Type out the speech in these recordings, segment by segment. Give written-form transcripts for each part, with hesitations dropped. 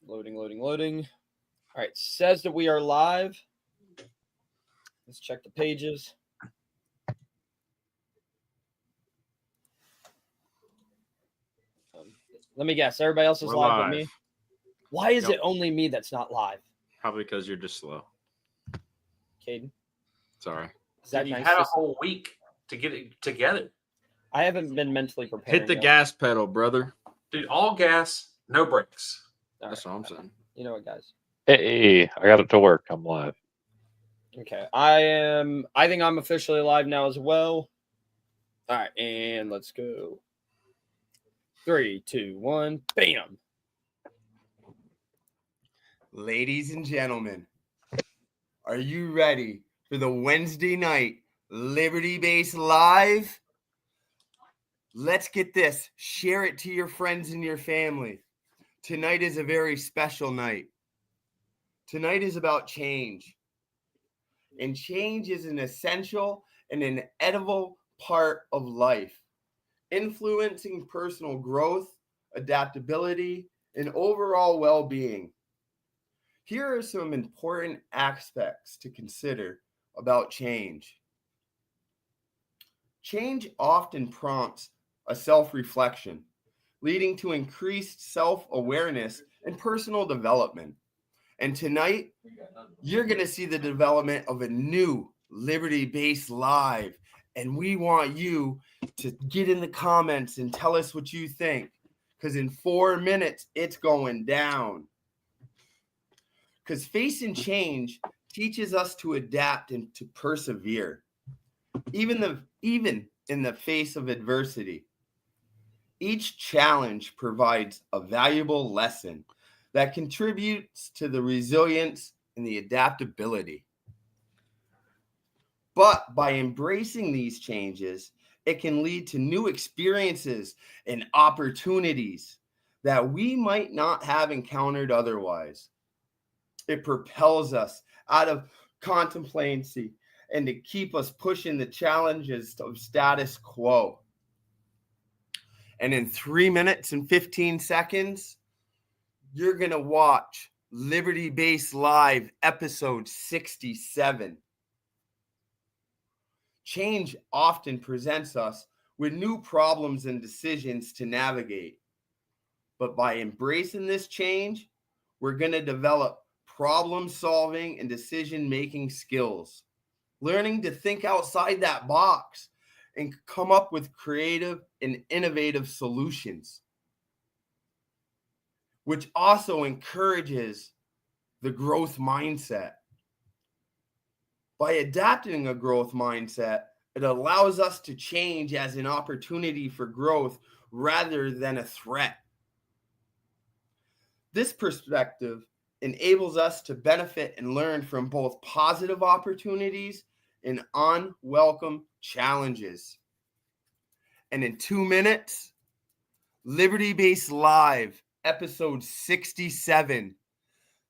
Loading. All right, says that we are live. Let's check the pages. Let me guess. Everybody else is We're live but live. me. Why is Yep. it only me that's not live? Probably because you're just slow. Caden? Sorry. Is that Dude, you nice? had a whole week to get it together. I haven't been mentally prepared. Hit the gas pedal, brother. Dude, all gas, no brakes. That's what I'm saying. You know what, guys? Hey, I got it to work. I'm live. Okay. I think I'm officially live now as well. All right, and let's go. 3, 2, 1, bam. Ladies and gentlemen, are you ready for the Wednesday night Liberty Base Live? Let's get this. Share it to your friends and your family. Tonight is a very special night. Tonight is about change. And change is an essential and inevitable part of life, influencing personal growth, adaptability, and overall well-being. Here are some important aspects to consider about change. Change often prompts a self-reflection, leading to increased self-awareness and personal development. And tonight, you're going to see the development of a new Liberty Base Live. And we want you to get in the comments and tell us what you think. Because in 4 minutes, it's going down. Because facing change teaches us to adapt and to persevere, even in the face of adversity. Each challenge provides a valuable lesson that contributes to the resilience and the adaptability. But by embracing these changes, it can lead to new experiences and opportunities that we might not have encountered otherwise. It propels us out of complacency and to keep us pushing the challenges of status quo. And in 3 minutes and 15 seconds, you're going to watch Liberty Base Live episode 67. Change often presents us with new problems and decisions to navigate. But by embracing this change, we're going to develop problem-solving and decision-making skills, learning to think outside that box and come up with creative and innovative solutions, which also encourages the growth mindset. By adapting a growth mindset, it allows us to change as an opportunity for growth rather than a threat. This perspective enables us to benefit and learn from both positive opportunities and unwelcome challenges. And in 2 minutes, Liberty Base Live, episode 67.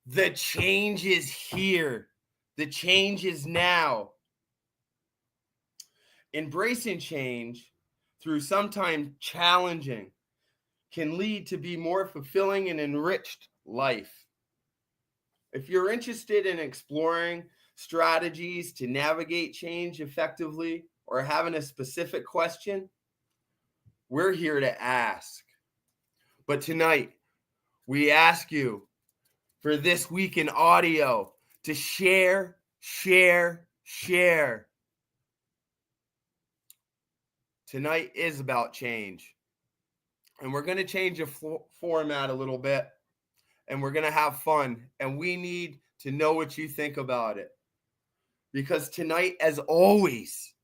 The change is here. The change is now. Embracing change through sometimes challenging can lead to be more fulfilling and enriched life. If you're interested in exploring strategies to navigate change effectively or having a specific question, we're here to ask. But tonight, we ask you for this week in audio to share. Tonight is about change. And we're going to change the format a little bit. And we're going to have fun. And we need to know what you think about it. Because tonight, as always,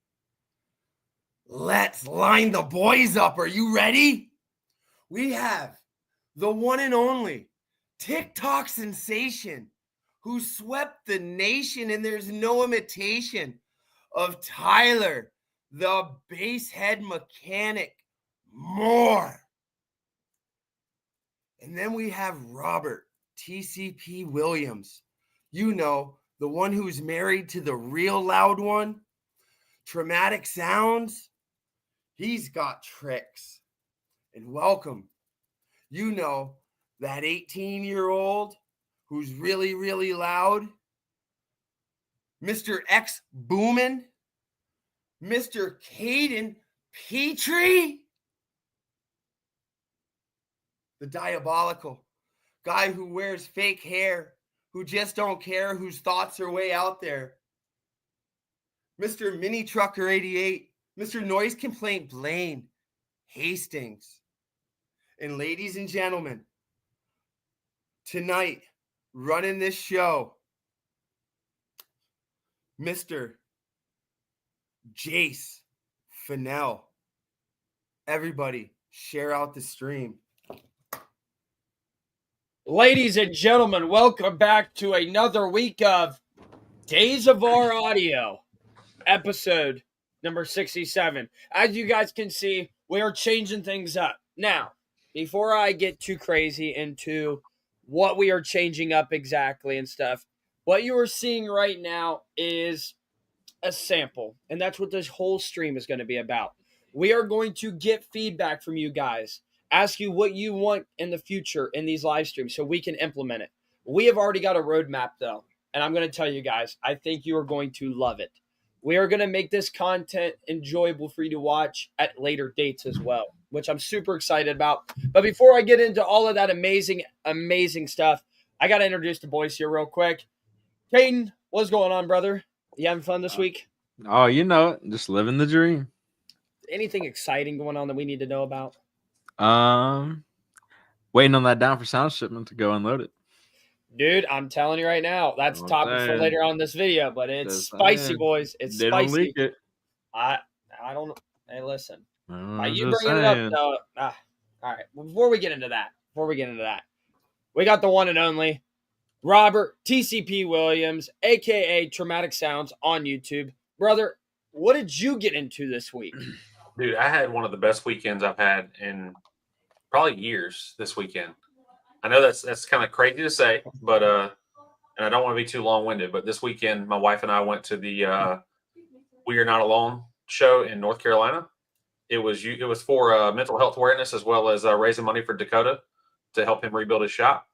let's line the boys up. Are you ready? We have the one and only TikTok sensation who swept the nation, and there's no imitation of Tyler, the basehead mechanic, Moore. And then we have Robert, TCP Williams. You know, the one who's married to the real loud one. Traumatic Sounds. He's got tricks. And welcome. You know, that 18-year-old who's really, really loud, Mr. X Boomin, Mr. Caden Petrie, the diabolical guy who wears fake hair, who just don't care, whose thoughts are way out there, Mr. Mini Trucker 88, Mr. Noise Complaint Blaine Hastings. And ladies and gentlemen, tonight, running this show, Mr. Jace Fennell. Everybody, share out the stream. Ladies and gentlemen, welcome back to another week of Days of Our Audio, episode number 67. As you guys can see, we are changing things up. Now, before I get too crazy into what we are changing up exactly and stuff, what you are seeing right now is a sample, and that's what this whole stream is going to be about. We are going to get feedback from you guys, ask you what you want in the future in these live streams so we can implement it. We have already got a roadmap, though, and I'm going to tell you guys, I think you are going to love it. We are going to make this content enjoyable for you to watch at later dates as well, which I'm super excited about. But before I get into all of that amazing, amazing stuff, I got to introduce the boys here real quick. Caden, what's going on, brother? You having fun this week? Oh, you know it. Just living the dream. Anything exciting going on that we need to know about? Waiting on that down for sound shipment to go unload it. Dude, I'm telling you right now, that's a topic for later on in this video, but it's spicy, boys. It's they spicy. Don't leak it. I don't. Hey, listen. I'm You just bringing it up, saying. though. All right. Before we get into that, we got the one and only Robert TCP Williams, aka Traumatic Sounds, on YouTube. Brother, what did you get into this week? Dude, I had one of the best weekends I've had in probably years this weekend. I know that's kind of crazy to say, but and I don't want to be too long-winded, but this weekend my wife and I went to the We Are Not Alone show in North Carolina. It was for mental health awareness as well as raising money for Dakota to help him rebuild his shop.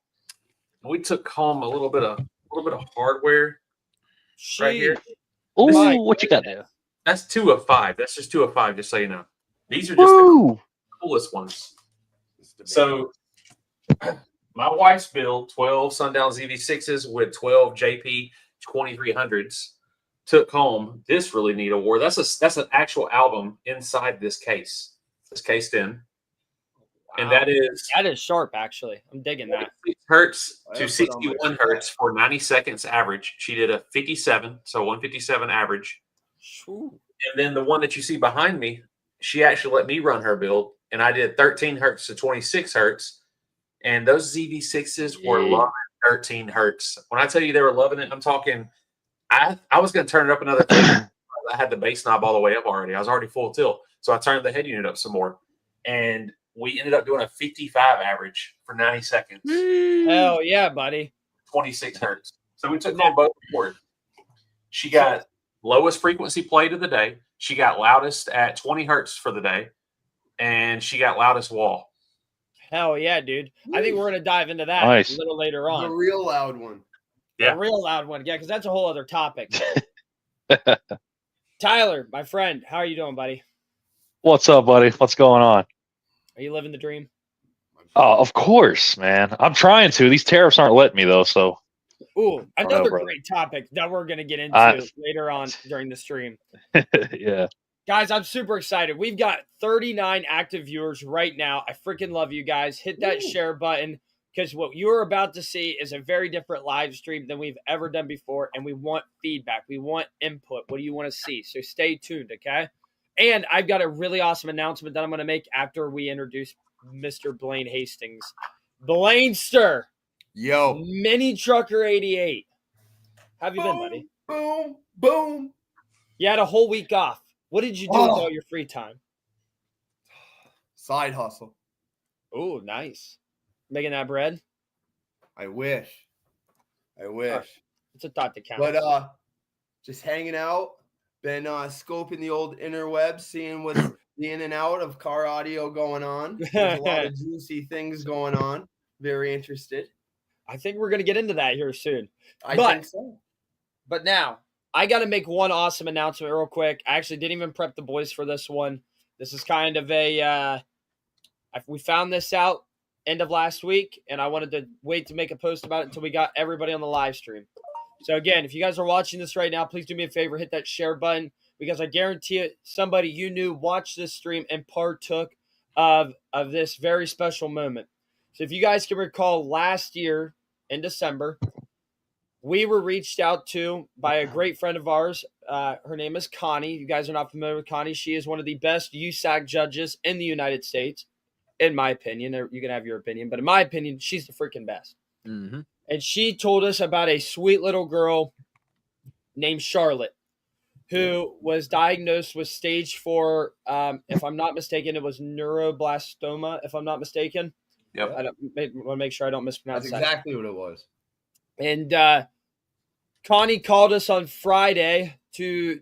We took home a little bit of hardware right here. Ooh, what you got there? That's 2 of 5. That's just 2 of 5, just so you know. These are just the coolest ones. So my wife's built 12 Sundown ZV6s with 12 JP 2300s. Took home this really neat award. That's an actual album inside this case. It's cased in. And that is sharp, actually. I'm digging that. Hertz to 61 hertz for 90 seconds average. She did a 57, so 157 average. Ooh. And then the one that you see behind me, she actually let me run her build, and I did 13 hertz to 26 hertz. And those ZV6s were loving 13 hertz. When I tell you they were loving it, I'm talking, I was going to turn it up another tilt. I had the bass knob all the way up already. I was already full tilt. So I turned the head unit up some more. And we ended up doing a 55 average for 90 seconds. Hell yeah, buddy. 26 hertz. So we took home both board. She got lowest frequency played of the day. She got loudest at 20 hertz for the day. And she got loudest wall. Hell yeah, dude. I think we're going to dive into that a little later on. The real loud one. Yeah. The real loud one. Yeah, because that's a whole other topic. Tyler, my friend, how are you doing, buddy? What's up, buddy? What's going on? Are you living the dream? Oh, of course, man. I'm trying to. These tariffs aren't letting me, though, so. Ooh, another great topic that we're going to get into later on during the stream. Yeah. Guys, I'm super excited. We've got 39 active viewers right now. I freaking love you guys. Hit that share button because what you're about to see is a very different live stream than we've ever done before, and we want feedback. We want input. What do you want to see? So stay tuned, okay? And I've got a really awesome announcement that I'm going to make after we introduce Mr. Blaine Hastings. Blainester. Yo. Mini Trucker 88. How have you been, buddy? Boom, boom. You had a whole week off. What did you do with all your free time? Side hustle. Oh, nice. Making that bread? I wish. It's a thought that counts. But just hanging out. Been scoping the old interwebs, seeing what's the in and out of car audio going on. There's a lot of juicy things going on. very interested. I think we're going to get into that here soon. I But- think so. But now, I got to make one awesome announcement real quick. I actually didn't even prep the boys for this one. This is kind of we found this out end of last week, and I wanted to wait to make a post about it until we got everybody on the live stream. So again, if you guys are watching this right now, please do me a favor, hit that share button, because I guarantee it, somebody you knew watched this stream and partook of this very special moment. So if you guys can recall, last year in December, we were reached out to by a great friend of ours. Her name is Connie. You guys are not familiar with Connie. She is one of the best USAC judges in the United States, in my opinion. You can have your opinion, but in my opinion, she's the freaking best. Mm-hmm. And she told us about a sweet little girl named Charlotte who was diagnosed with stage 4. If I'm not mistaken, it was neuroblastoma, if I'm not mistaken. Yep. I want to make sure I don't mispronounce That's that. exactly what it was. And Connie called us on Friday to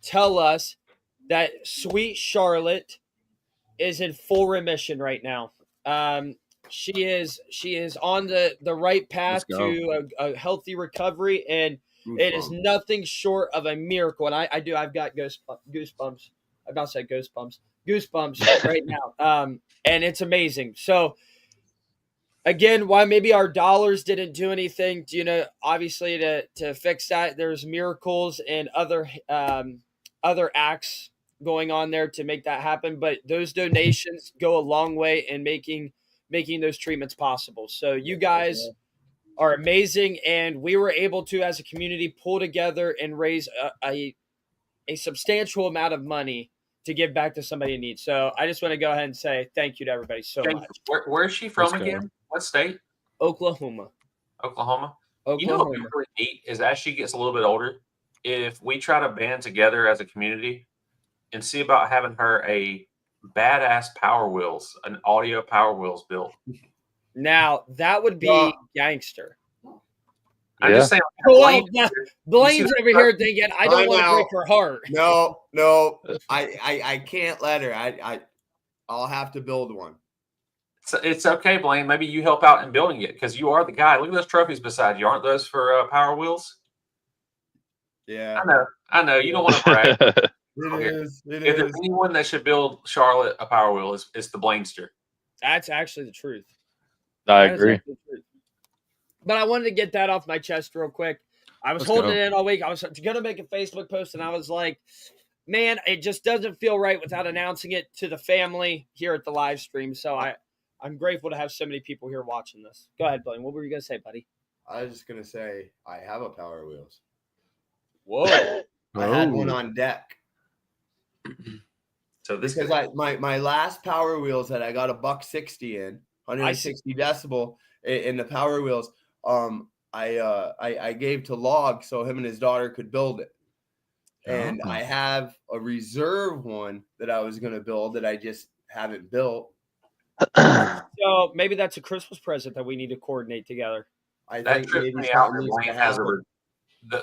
tell us that sweet Charlotte is in full remission right now. She is on the right path Let's go. to a healthy recovery, and it is Goosebumps. nothing short of a miracle. And I've got goosebumps. I about said goosebumps right now. And it's amazing. So again, why maybe our dollars didn't do anything, obviously to fix that. There's miracles and other acts going on there to make that happen. But those donations go a long way in making those treatments possible. So you guys are amazing, and we were able to, as a community, pull together and raise a substantial amount of money to give back to somebody in need. So I just want to go ahead and say thank you to everybody so Jake, much. where is she from Let's go. again? What state? Oklahoma. Oklahoma. You know what would be really neat is as she gets a little bit older, if we try to band together as a community and see about having her a badass Power Wheels, an audio Power Wheels built. Now that would be gangster. I'm Yeah. just saying. Well, Blaine, Blaine's over here thinking, I don't Time want to out. break her heart. No, I can't let her. I'll have to build one. it's okay, Blaine. Maybe you help out in building it because you are the guy. Look at those trophies beside you. Aren't those for Power Wheels? Yeah, I know. You don't want to brag. it Okay. is. It If there's is. anyone that should build Charlotte a Power Wheel, it's the Blainester. That's actually the truth. I That is agree. actually the truth. But I wanted to get that off my chest real quick. I was Let's holding go. it in all week. I was going to make a Facebook post, and I was like, man, it just doesn't feel right without announcing it to the family here at the live stream. So I'm grateful to have so many people here watching this. Go ahead, Blaine. What were you going to say, buddy? I was just gonna say I have a Power Wheels. Whoa. I had one Oh. on deck So this because my last Power Wheels that I got a $160 in, 160 decibel in the Power Wheels. I gave to Log so him and his daughter could build it. And Oh. I have a reserve one that I was going to build that I just haven't built. So maybe that's a Christmas present that we need to coordinate together. I that think trips maybe me out. something That needs to Blaine has happen.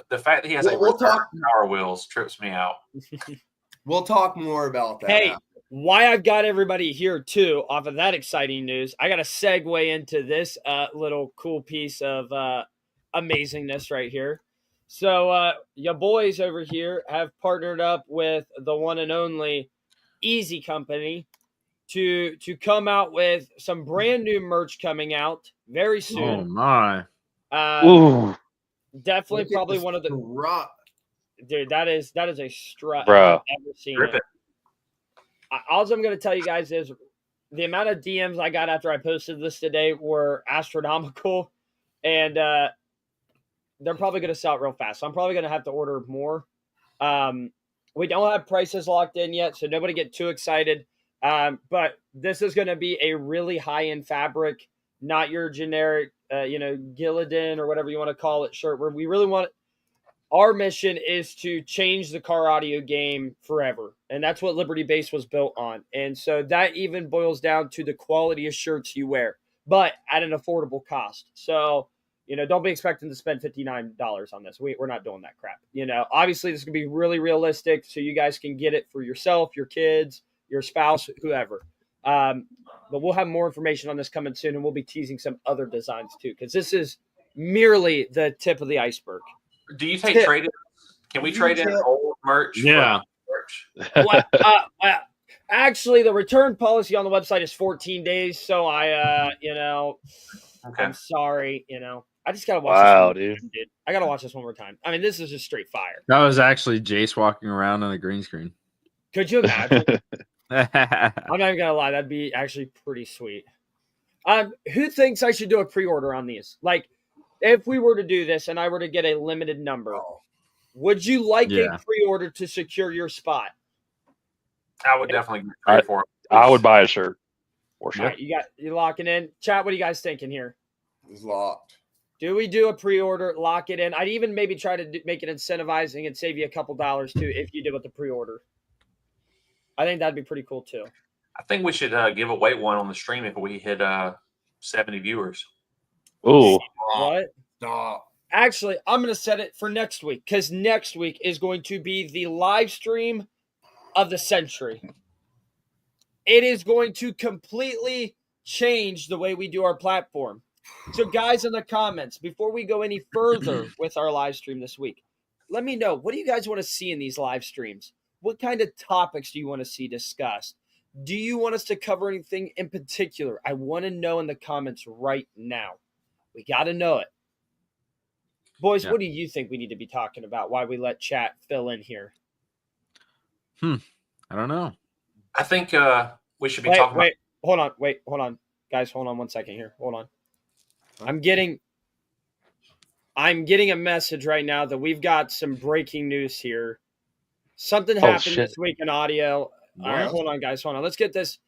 the fact that he has We'll a reserve talk- Power Wheels trips me out. We'll talk more about that. Hey, after. why I've got everybody here too, off of that exciting news, I got to segue into this little cool piece of amazingness right here. So your boys over here have partnered up with the one and only Easy Company to come out with some brand new merch coming out very Oh soon. my! Ooh, Definitely, Look at probably this one of the strut. dude. That is a strut Bruh. I've ever seen. Rip it. All I'm going to tell you guys is the amount of DMs I got after I posted this today were astronomical, and they're probably going to sell out real fast. So I'm probably going to have to order more. We don't have prices locked in yet, so nobody get too excited. But this is going to be a really high-end fabric, not your generic, Gillidan or whatever you want to call it shirt. Where we really want our mission is to change the car audio game forever. And that's what Liberty Base was built on. And so that even boils down to the quality of shirts you wear, but at an affordable cost. So, don't be expecting to spend $59 on this. We're not doing that crap. Obviously this is going to be really realistic so you guys can get it for yourself, your kids, your spouse, whoever. But we'll have more information on this coming soon, and we'll be teasing some other designs too, because this is merely the tip of the iceberg. Do you take Tip. trade-ins? Can we trade in old merch? Yeah. For merch? Well, actually, the return policy on the website is 14 days. So I, Okay. I'm sorry. I just gotta watch. Wow, this one more time, dude. I gotta watch this one more time. I mean, this is just straight fire. That was actually Jace walking around on the green screen. Could you imagine? yeah. I'm not even gonna lie. That'd be actually pretty sweet. Who thinks I should do a pre-order on these? Like, if we were to do this and I were to get a limited number, would you like a pre-order to secure your spot? I would definitely get 3 or 4. I would buy a shirt for sure. All right, you locking in. Chat, what are you guys thinking here? It's locked. Do we do a pre-order, lock it in? I'd even maybe try to make it incentivizing and save you a couple dollars too if you did with the pre-order. I think that'd be pretty cool too. I think we should give away one on the stream if we hit 70 viewers. Ooh, What? Stop. Actually, I'm going to set it for next week because next week is going to be the live stream of the century. It is going to completely change the way we do our platform. So, guys, in the comments, before we go any further with our live stream this week, let me know, what do you guys want to see in these live streams? What kind of topics do you want to see discussed? Do you want us to cover anything in particular? I want to know in the comments right now. We got to know it. Boys, what do you think we need to be talking about? Why we let chat fill in here? I don't know. I think we should be talking about. Hold on. Guys, hold on 1 second here. Hold on. I'm getting a message right now that we've got some breaking news here. Something happened this week in audio. All right, hold on, guys. Hold on. Let's get this.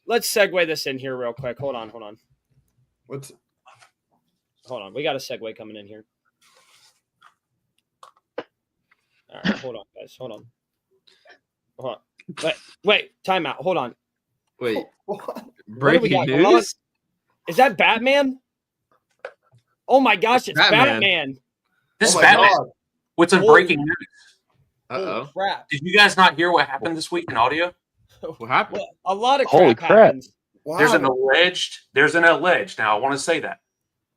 Let's segue this in here real quick. Hold on. Hold on. We got a segue coming in here. All right, hold on, guys. Hold on. Wait. Time out. Hold on. Wait. What? Breaking news? Is that Batman? Oh my gosh, it's Batman. This Oh my Batman. God. What's in breaking news? Holy crap. Did you guys not hear what happened this week in audio? What happened? Well, a lot of Holy crap crap. happens. Wow. There's an alleged. Now I want to say that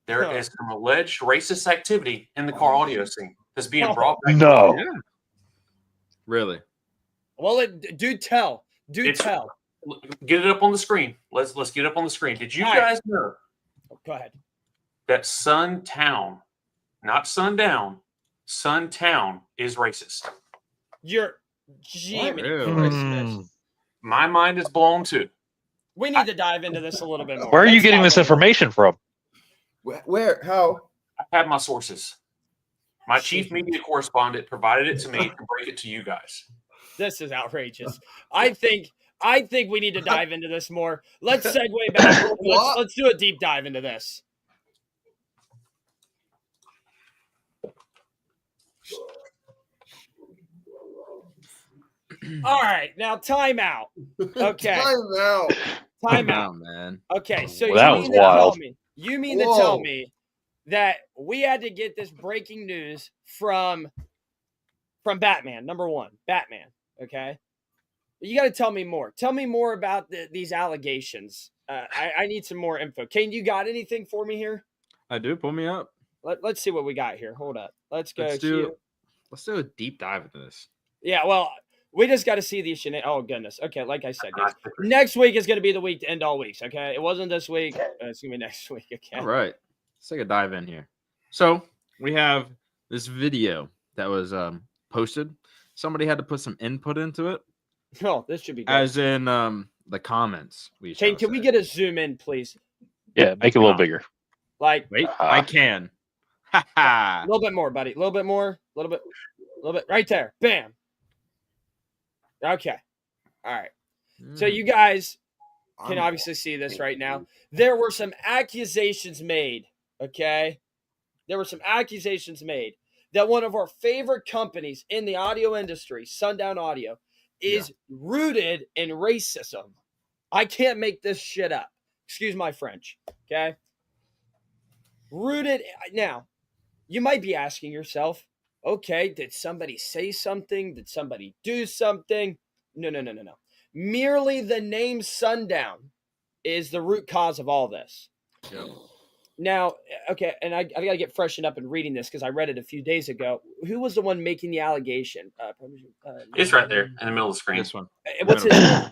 there is some alleged racist activity in the car audio scene that's being brought back. no. Yeah. Really? Well, do tell. Tell. Get it up on the screen. Let's get it up on the screen. Did you guys know Go ahead. that Suntown, not Sundown, Suntown is racist? You're Jiminy Really? Christmas. My mind is blown too. We need to dive into this a little bit more. Where are you Let's getting dive this in. information from? Where? How? I have my sources. My chief media correspondent provided it to me to break it to you guys. This is outrageous. I think we need to dive into this more. Let's segue back. Let's do a deep dive into this. All right, now time out. Okay, time out. Man. Okay, so Well, that you was mean to tell wild. me? You mean to tell me that we had to get this breaking news from Batman? Number one, Batman. Okay, you got to tell me more. Tell me more about these allegations. I need some more info. Kane, you got anything for me here? I do. Pull me up. Let's see what we got here. Hold up. Let's go. Let's do a deep dive into this. Yeah, well, we just got to see these shenanigans. Oh, goodness. Okay, like I said, guys, next week is going to be the week to end all weeks, okay? It wasn't this week. It's going to be next week, okay? All right. Let's take a dive in here. So we have this video that was posted. Somebody had to put some input into it. Oh, this should be good. As in the comments. Kane, can we get a zoom in, please? Yeah, make it a little bigger. Like, Wait, I can. a little bit more, buddy. A little bit more. A little bit. Right there. Bam. Okay. All right. So you guys can obviously see this right now. There were some accusations made, okay? There were some accusations made that one of our favorite companies in the audio industry, Sundown Audio, is rooted in racism. I can't make this shit up. Excuse my French, okay? Rooted. Now, you might be asking yourself, okay, did somebody say something? Did somebody do something? No. Merely the name Sundown is the root cause of all this. Yep. Now, okay, and I got to get freshened up in reading this because I read it a few days ago. Who was the one making the allegation? It's right there in the middle of the screen. This one. What's his name?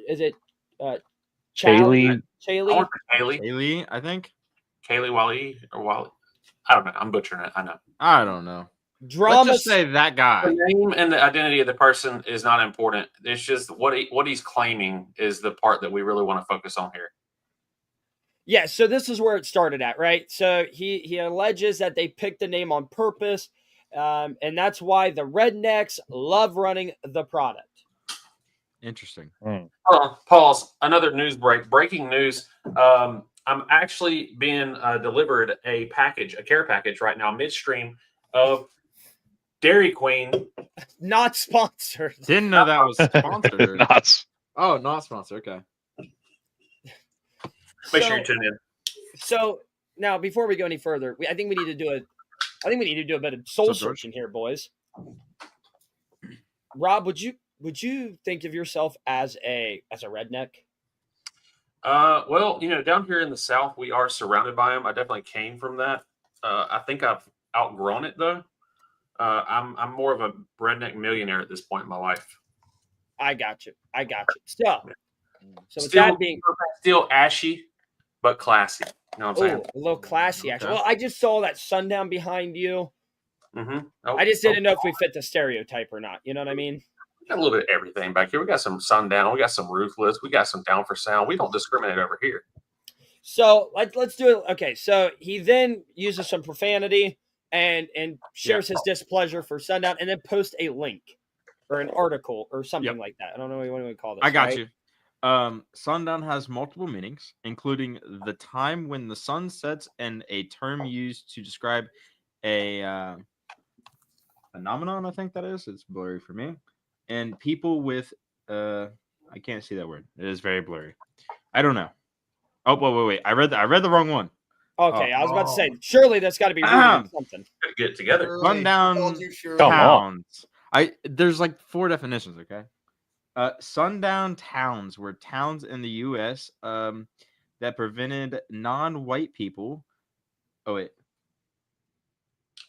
Is it Haley. I Chaley? want Kaylee. Haley, I think. Kaylee Wally or Wally. I don't know. I'm butchering it. I know. I don't know. Drama. Let's just say that guy. The name and the identity of the person is not important. It's just what he's claiming is the part that we really want to focus on here. Yeah, so this is where it started at, right? So he alleges that they picked the name on purpose, and that's why the rednecks love running the product. Interesting. Pause. Another news break. Breaking news. I'm actually being delivered a care package right now, midstream of Dairy Queen. Not sponsored. Didn't know that was sponsored. Nuts. Oh, not sponsored. Okay. Make sure you tune in. So now, before we go any further, I think we need to do a bit of soul So, George? searching here, boys. Rob, would you think of yourself as a redneck? Well, down here in the South, we are surrounded by them. I definitely came from that. I think I've outgrown it though. I'm more of a redneck millionaire at this point in my life. I got you. So with that being still ashy, but classy. You know what I'm saying? a little classy, actually. Okay. Well, I just saw that sundown behind you. Mm-hmm. I just didn't know if we fit the stereotype or not. You know what I mean? We got a little bit of everything back here. We got some sundown. We got some ruthless. We got some down for sound. We don't discriminate over here. So let's do it. Okay, so he then uses some profanity and shares his displeasure for sundown, and then post a link or an article or something like that. I don't know what you want to call this. I got right? you. Sundown has multiple meanings, including the time when the sun sets and a term used to describe a phenomenon. I think that is. It's blurry for me. And people with I can't see that word. It is very blurry. I don't know. Oh, wait. I read the wrong one. Okay, I was about to say, surely that's got to be rooted in something. Gotta get it together. Sundown Come on. towns. There's like 4 definitions. Okay. Sundown towns were towns in the U.S. That prevented non-white people. Oh wait,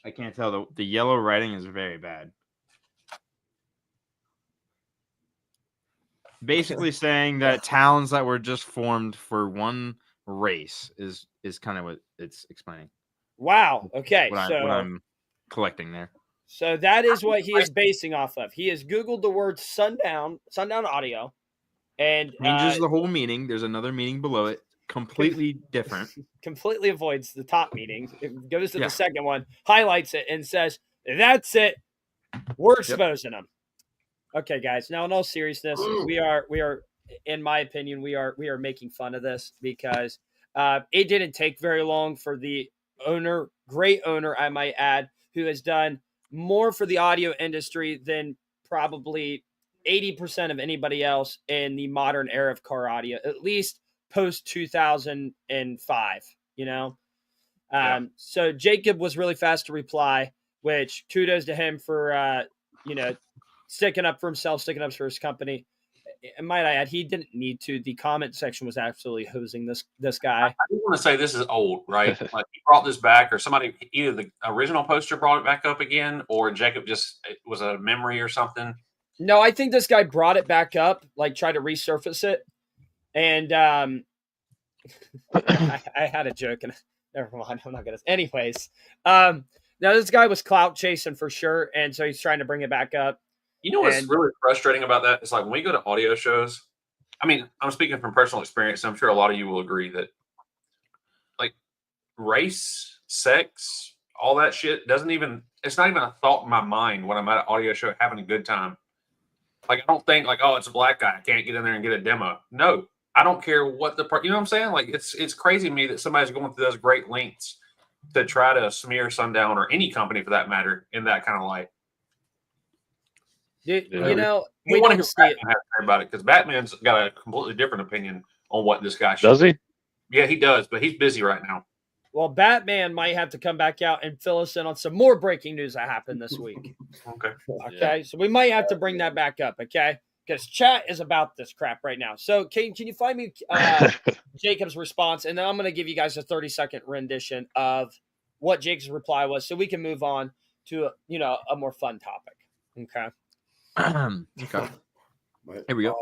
I can't tell. The yellow writing is very bad. Basically saying that towns that were just formed for one race is kind of what it's explaining. Wow. Okay, What I'm collecting there. so that is what he is basing off of. He has Googled the word sundown audio, and Changes the whole meaning. There's another meaning below it, completely different. completely avoids the top meaning. It goes to Yeah. the second one, highlights it, and says, "That's it. We're exposing them." Okay, guys. Now, in all seriousness, we are, in my opinion, we are making fun of this because it didn't take very long for the owner, great owner, I might add, who has done more for the audio industry than probably 80% of anybody else in the modern era of car audio, at least post 2005. So Jacob was really fast to reply, which kudos to him for sticking up for himself, sticking up for his company. And might I add, he didn't need to. The comment section was absolutely hosing this guy. I do want to say this is old, right? Like he brought this back, or somebody, either the original poster brought it back up again, or Jacob it was a memory or something. No, I think this guy brought it back up, like tried to resurface it. And I had a joke, and never mind. I'm not gonna. Anyways, now this guy was clout chasing for sure, and so he's trying to bring it back up. You know what's really frustrating about that? It's like when we go to audio shows, I mean, I'm speaking from personal experience. I'm sure a lot of you will agree that like race, sex, all that shit it's not even a thought in my mind when I'm at an audio show having a good time. Like, I don't think like, oh, it's a black guy. I can't get in there and get a demo. No, I don't care what you know what I'm saying? Like, it's crazy to me that somebody's going through those great lengths to try to smear Sundown or any company for that matter in that kind of light. We want don't to see hear it. Batman about it because Batman's got a completely different opinion on what this guy should. Does he? Yeah, he does, but he's busy right now. Well, Batman might have to come back out and fill us in on some more breaking news that happened this week. Okay. Okay, so we might have to bring that back up. Okay, because chat is about this crap right now. So, Kane, can you find me Jacob's response? And then I'm going to give you guys a 30-second rendition of what Jacob's reply was so we can move on to, a more fun topic. Okay. Okay. Here we go.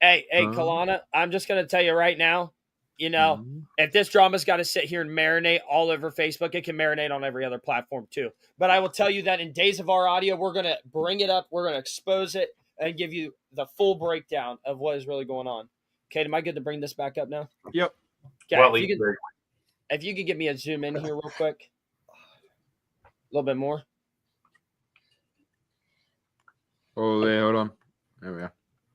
Hey, Kalana, I'm just going to tell you right now, if this drama's got to sit here and marinate all over Facebook, it can marinate on every other platform too. But I will tell you that in Days of Our Audio, we're going to bring it up, we're going to expose it, and give you the full breakdown of what is really going on. Okay, am I good to bring this back up now? Yep. Okay, Well, if you could get me a zoom in here real quick. A little bit more. Oh, yeah, hold on. There we go.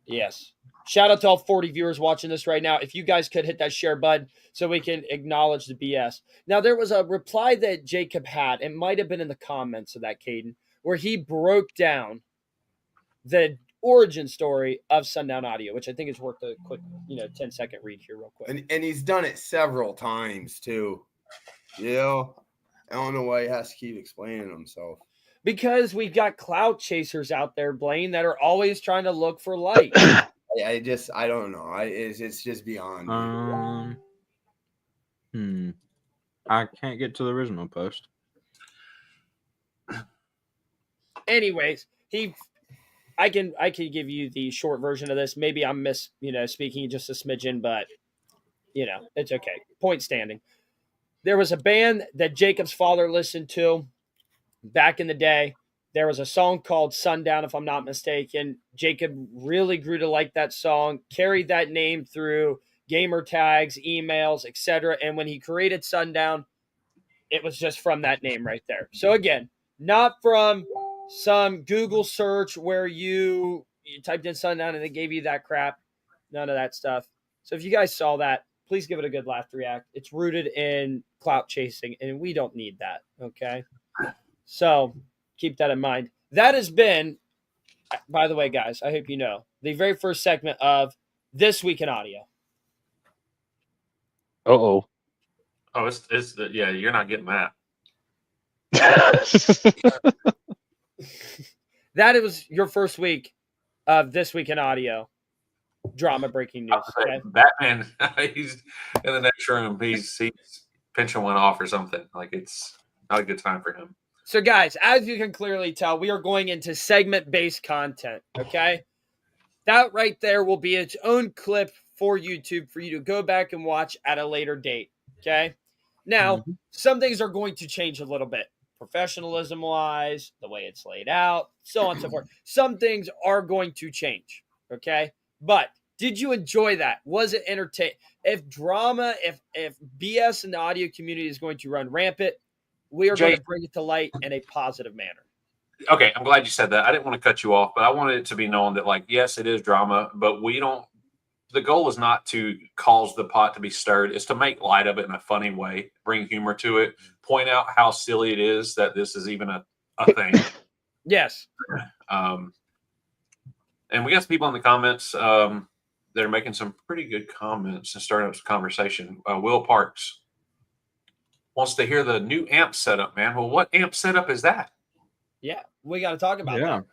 Yes. Shout out to all 40 viewers watching this right now. If you guys could hit that share button so we can acknowledge the BS. Now, there was a reply that Jacob had. It might have been in the comments of that, Caden, where he broke down the origin story of Sundown Audio, which I think is worth a quick, 10-second read here real quick. And he's done it several times too. I don't know why he has to keep explaining himself. Because we've got clout chasers out there, Blaine, that are always trying to look for light. I don't know. It's just beyond me. I can't get to the original post. Anyways, I can give you the short version of this. Maybe I'm speaking just a smidgen, but it's okay. Point standing. There was a band that Jacob's father listened to back in the day. There was a song called Sundown, if I'm not mistaken. Jacob really grew to like that song, carried that name through gamer tags, emails, etc. And when he created Sundown, it was just from that name right there. So again, not from some Google search where you typed in Sundown and they gave you that crap. None of that stuff. So if you guys saw that, please give it a good laugh react. It's rooted in clout chasing, and we don't need that, okay? So keep that in mind. That has been, by the way, guys, I hope you know, the very first segment of This Week in Audio. Uh-oh. Oh, it's yeah, you're not getting that. That was your first week of This Week in Audio. Drama breaking news. Okay? Batman, he's in the next room. He's pinching one off or something. Like, it's not a good time for him. So, guys, as you can clearly tell, we are going into segment-based content, okay? That right there will be its own clip for YouTube for you to go back and watch at a later date, okay? Now, some things are going to change a little bit, professionalism-wise, the way it's laid out, so on and so forth. Some things are going to change, okay? But did you enjoy that? Was it entertaining? If drama, if BS in the audio community is going to run rampant, we are going to bring it to light in a positive manner. Okay, I'm glad you said that. I didn't want to cut you off, but I wanted it to be known that, like, yes, it is drama, but the goal is not to cause the pot to be stirred. It's to make light of it in a funny way, bring humor to it, point out how silly it is that this is even a thing. Yes. And we got some people in the comments that are making some pretty good comments and starting up some conversation. Will Parks wants to hear the new amp setup, man. Well, what amp setup is that? Yeah, we got to talk about that.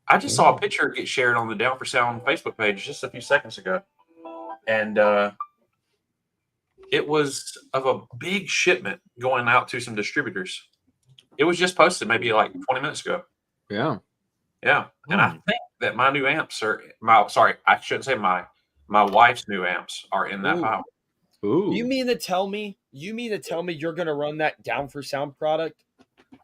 I just saw a picture get shared on the Down for Sound Facebook page just a few seconds ago. And it was of a big shipment going out to some distributors. It was just posted maybe like 20 minutes ago. Yeah. Yeah. And I think that my new amps I shouldn't say my wife's new amps are in that pile. Ooh. You mean to tell me you're going to run that Down for Sound product?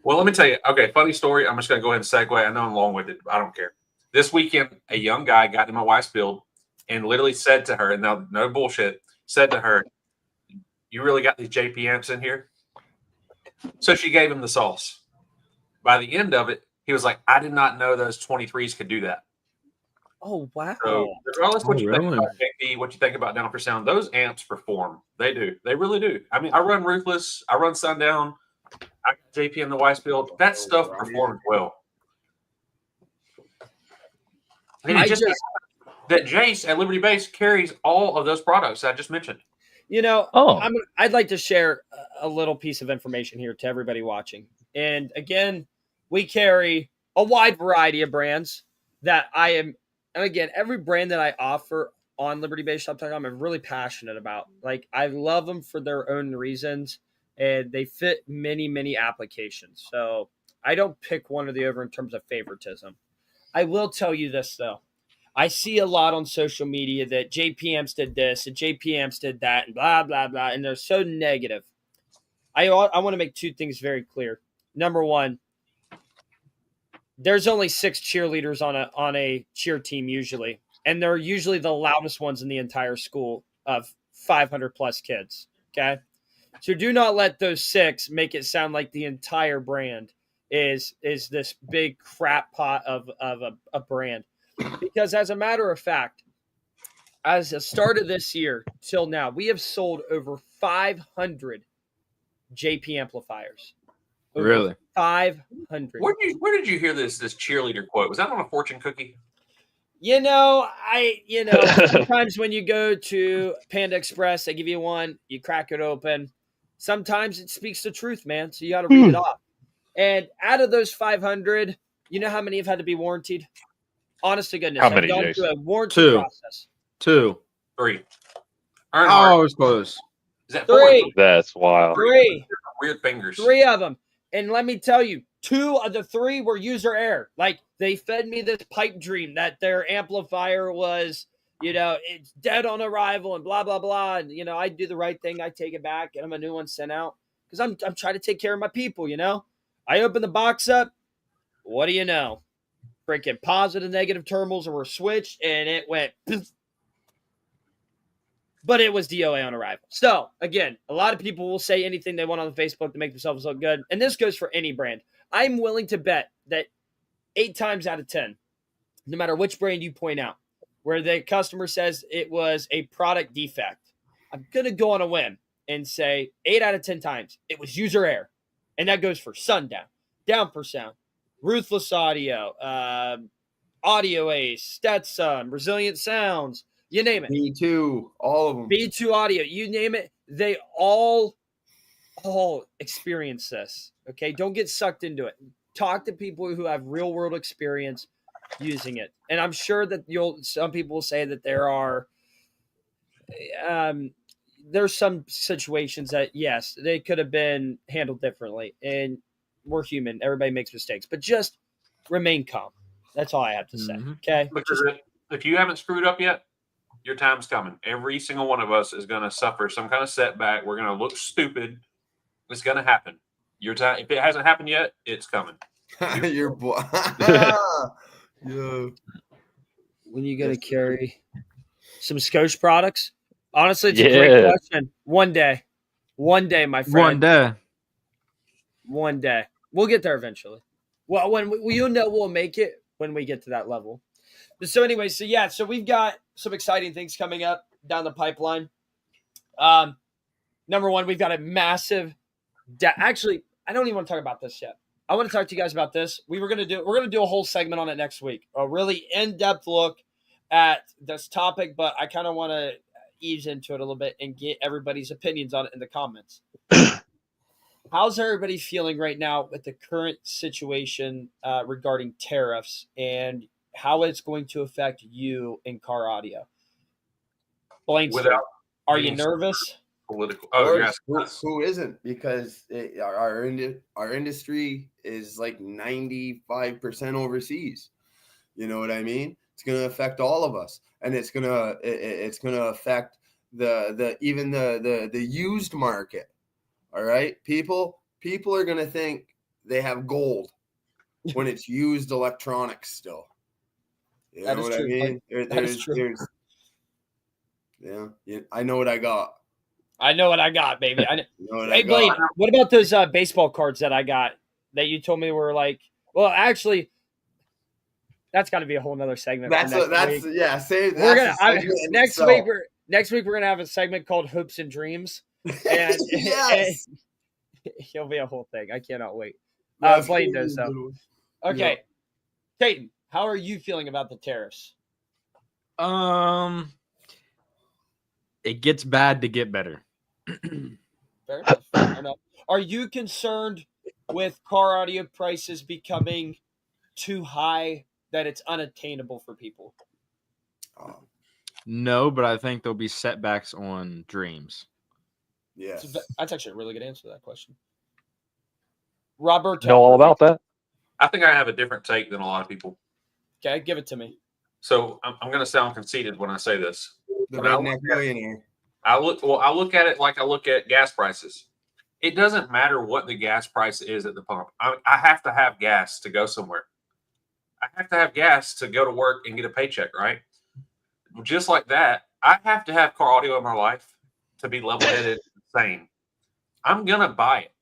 Well, let me tell you. Okay, funny story. I'm just going to go ahead and segue. I know I'm long-winded, but I don't care. This weekend, a young guy got in my wife's build and literally said to her, and now no bullshit, said to her, "You really got these JP amps in here?" So she gave him the sauce. By the end of it, he was like, "I did not know those 23s could do that." Oh, wow. So regardless what you think about JP, what you think about Down for Sound, those amps perform. They do. They really do. I mean, I run Ruthless. I run Sundown. I got JP in the Weiss build. That stuff performs well. And it just that Jace at Liberty Base carries all of those products I just mentioned. I'd like to share a little piece of information here to everybody watching. And again, we carry a wide variety of brands, that I am, and again, every brand that I offer on LibertyBaseShop.com, I'm really passionate about. Like, I love them for their own reasons, and they fit many, many applications. So I don't pick one or the other in terms of favoritism. I will tell you this, though. I see a lot on social media that JPMs did this and JPMs did that and blah, blah, blah, and they're so negative. I want to make two things very clear. Number one, there's only 6 cheerleaders on a cheer team usually, and they're usually the loudest ones in the entire school of 500 plus kids. Okay, so do not let those 6 make it sound like the entire brand is this big crap pot of a brand, because as a matter of fact, as the start of this year till now, we have sold over 500 JP amplifiers. Over Really? 500. Where did you hear this cheerleader quote? Was that on a fortune cookie? Sometimes when you go to Panda Express, they give you one, you crack it open. Sometimes it speaks the truth, man. So you got to read it off. And out of those 500, you know how many have had to be warranted? Honest to goodness, How I've many, gone Jace? through a warranty 2. process. 2. 3. Oh, Earnhardt. it was close. Is that 3. That's wild. 3. Weird fingers. 3 of them. And let me tell you, 2 of the 3 were user error. Like, they fed me this pipe dream that their amplifier was, it's dead on arrival and blah, blah, blah. And, I do the right thing. I take it back, get them a new one sent out. Because I'm trying to take care of my people, I open the box up. What do you know? Freaking positive, negative terminals were switched, and it went but it was DOA on arrival. So, again, a lot of people will say anything they want on Facebook to make themselves look good. And this goes for any brand. I'm willing to bet that 8 times out of 10, no matter which brand you point out, where the customer says it was a product defect, I'm going to go on a whim and say 8 out of 10 times it was user error. And that goes for Sundown, Down for Sound, Ruthless Audio, Audio Ace, Stetson, Resilient Sounds, you name it. B2, all of them. B2 Audio, you name it. They all experience this. Okay, don't get sucked into it. Talk to people who have real world experience using it, and I'm sure that some people will say that there's some situations that yes, they could have been handled differently, and we're human. Everybody makes mistakes, but just remain calm. That's all I have to say. Okay, Because if you haven't screwed up yet, your time's coming. Every single one of us is going to suffer some kind of setback. We're going to look stupid. It's going to happen. Your time, if it hasn't happened yet, it's coming. Your boy. Yeah. When you going to carry some Scotch products? Honestly, it's a great question. One day, my friend. One day. We'll get there eventually. Well, we'll make it when we get to that level. So anyway, so we've got some exciting things coming up down the pipeline. Number one, we've got a massive. Actually, I don't even want to talk about this yet. I want to talk to you guys about this. We're gonna do a whole segment on it next week. A really in-depth look at this topic, but I kind of want to ease into it a little bit and get everybody's opinions on it in the comments. How's everybody feeling right now with the current situation regarding tariffs and how it's going to affect you in car audio? Blaine, are you nervous? Political. Who isn't? Because our industry is like 95% overseas. You know what I mean? It's going to affect all of us, and it's going to affect the used market. All right, people are going to think they have gold when it's used electronics still. You know what I mean? There's I know what I got. I know what I got, baby. Hey, Blade, what about those baseball cards that I got that you told me were like? Well, actually, that's got to be a whole nother segment. Next week we're gonna have a segment called Hopes and Dreams. And, yes, it'll be a whole thing. I cannot wait. Blade knows so. Okay, Peyton, how are you feeling about the tariffs? It gets bad to get better. Fair enough. Are you concerned with car audio prices becoming too high that it's unattainable for people? No, but I think there'll be setbacks on dreams. Yes. That's actually a really good answer to that question. Robert, Know all about that? I think I have a different take than a lot of people. Okay, give it to me. So I'm going to sound conceited when I say this. The But I redneck look at- millionaire. I look at it like I look at gas prices. It doesn't matter what the gas price is at the pump. I have to have gas to go somewhere. I have to have gas to go to work and get a paycheck, right? Just like that, I have to have car audio in my life to be level-headed and sane. I'm gonna buy it.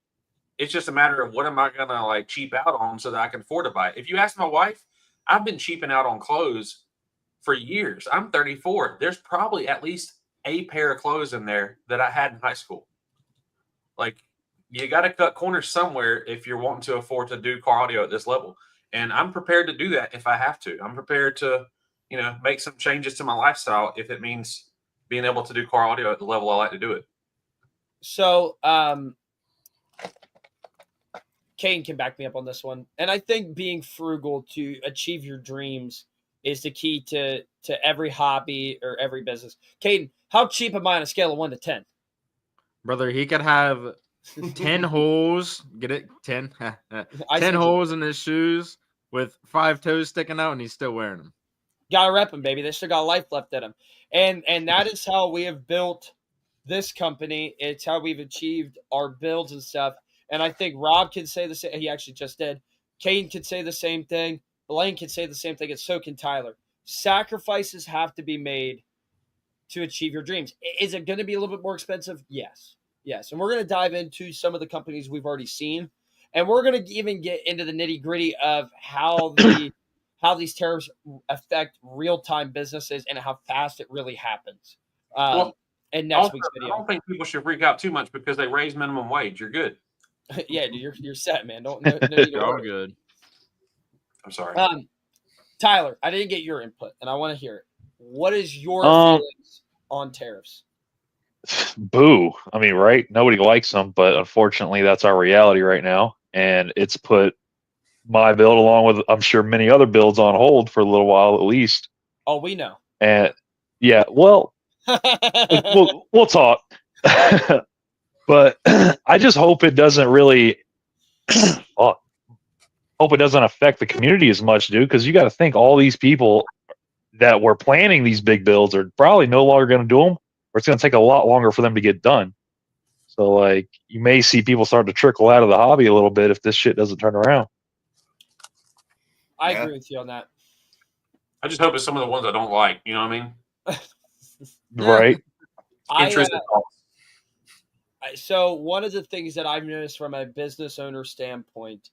It's just a matter of what am I gonna like cheap out on so that I can afford to buy it. If you ask my wife, I've been cheaping out on clothes for years. I'm 34. There's probably at least a pair of clothes in there that I had in high school. Like, you got to cut corners somewhere if you're wanting to afford to do car audio at this level. And I'm prepared to do that if I have to. I'm prepared to, make some changes to my lifestyle if it means being able to do car audio at the level I like to do it. So, Kane can back me up on this one. And I think being frugal to achieve your dreams is the key to every hobby or every business. Caden, how cheap am I on a scale of 1 to 10? Brother, he could have 10 holes. Get it? 10? 10 holes in his shoes with 5 toes sticking out, and he's still wearing them. Gotta rep them, baby. They still got life left in them. And that is how we have built this company. It's how we've achieved our builds and stuff. And I think Rob can say the same. He actually just did. Caden can say the same thing. Blaine can say the same thing. And so can Tyler. Sacrifices have to be made to achieve your dreams. Is it going to be a little bit more expensive? Yes. Yes. And we're going to dive into some of the companies we've already seen. And we're going to even get into the nitty gritty of how these tariffs affect real-time businesses and how fast it really happens. In next week's video. I don't think people should freak out too much because they raise minimum wage. You're good. Yeah, dude, you're set, man. No need to You're all worry. good. I'm sorry. Tyler, I didn't get your input, and I want to hear it. What is your feelings on tariffs? Boo. I mean, right? Nobody likes them, but unfortunately, that's our reality right now. And it's put my build, along with, I'm sure, many other builds on hold for a little while at least. Oh, we know. And yeah, well, we'll talk. But I just hope it doesn't really hope it doesn't affect the community as much, dude, because you got to think all these people that were planning these big builds are probably no longer going to do them, or it's going to take a lot longer for them to get done. So, like, you may see people start to trickle out of the hobby a little bit if this shit doesn't turn around. I agree with you on that. I just hope it's some of the ones I don't like. You know what I mean? Right. So one of the things that I've noticed from a business owner standpoint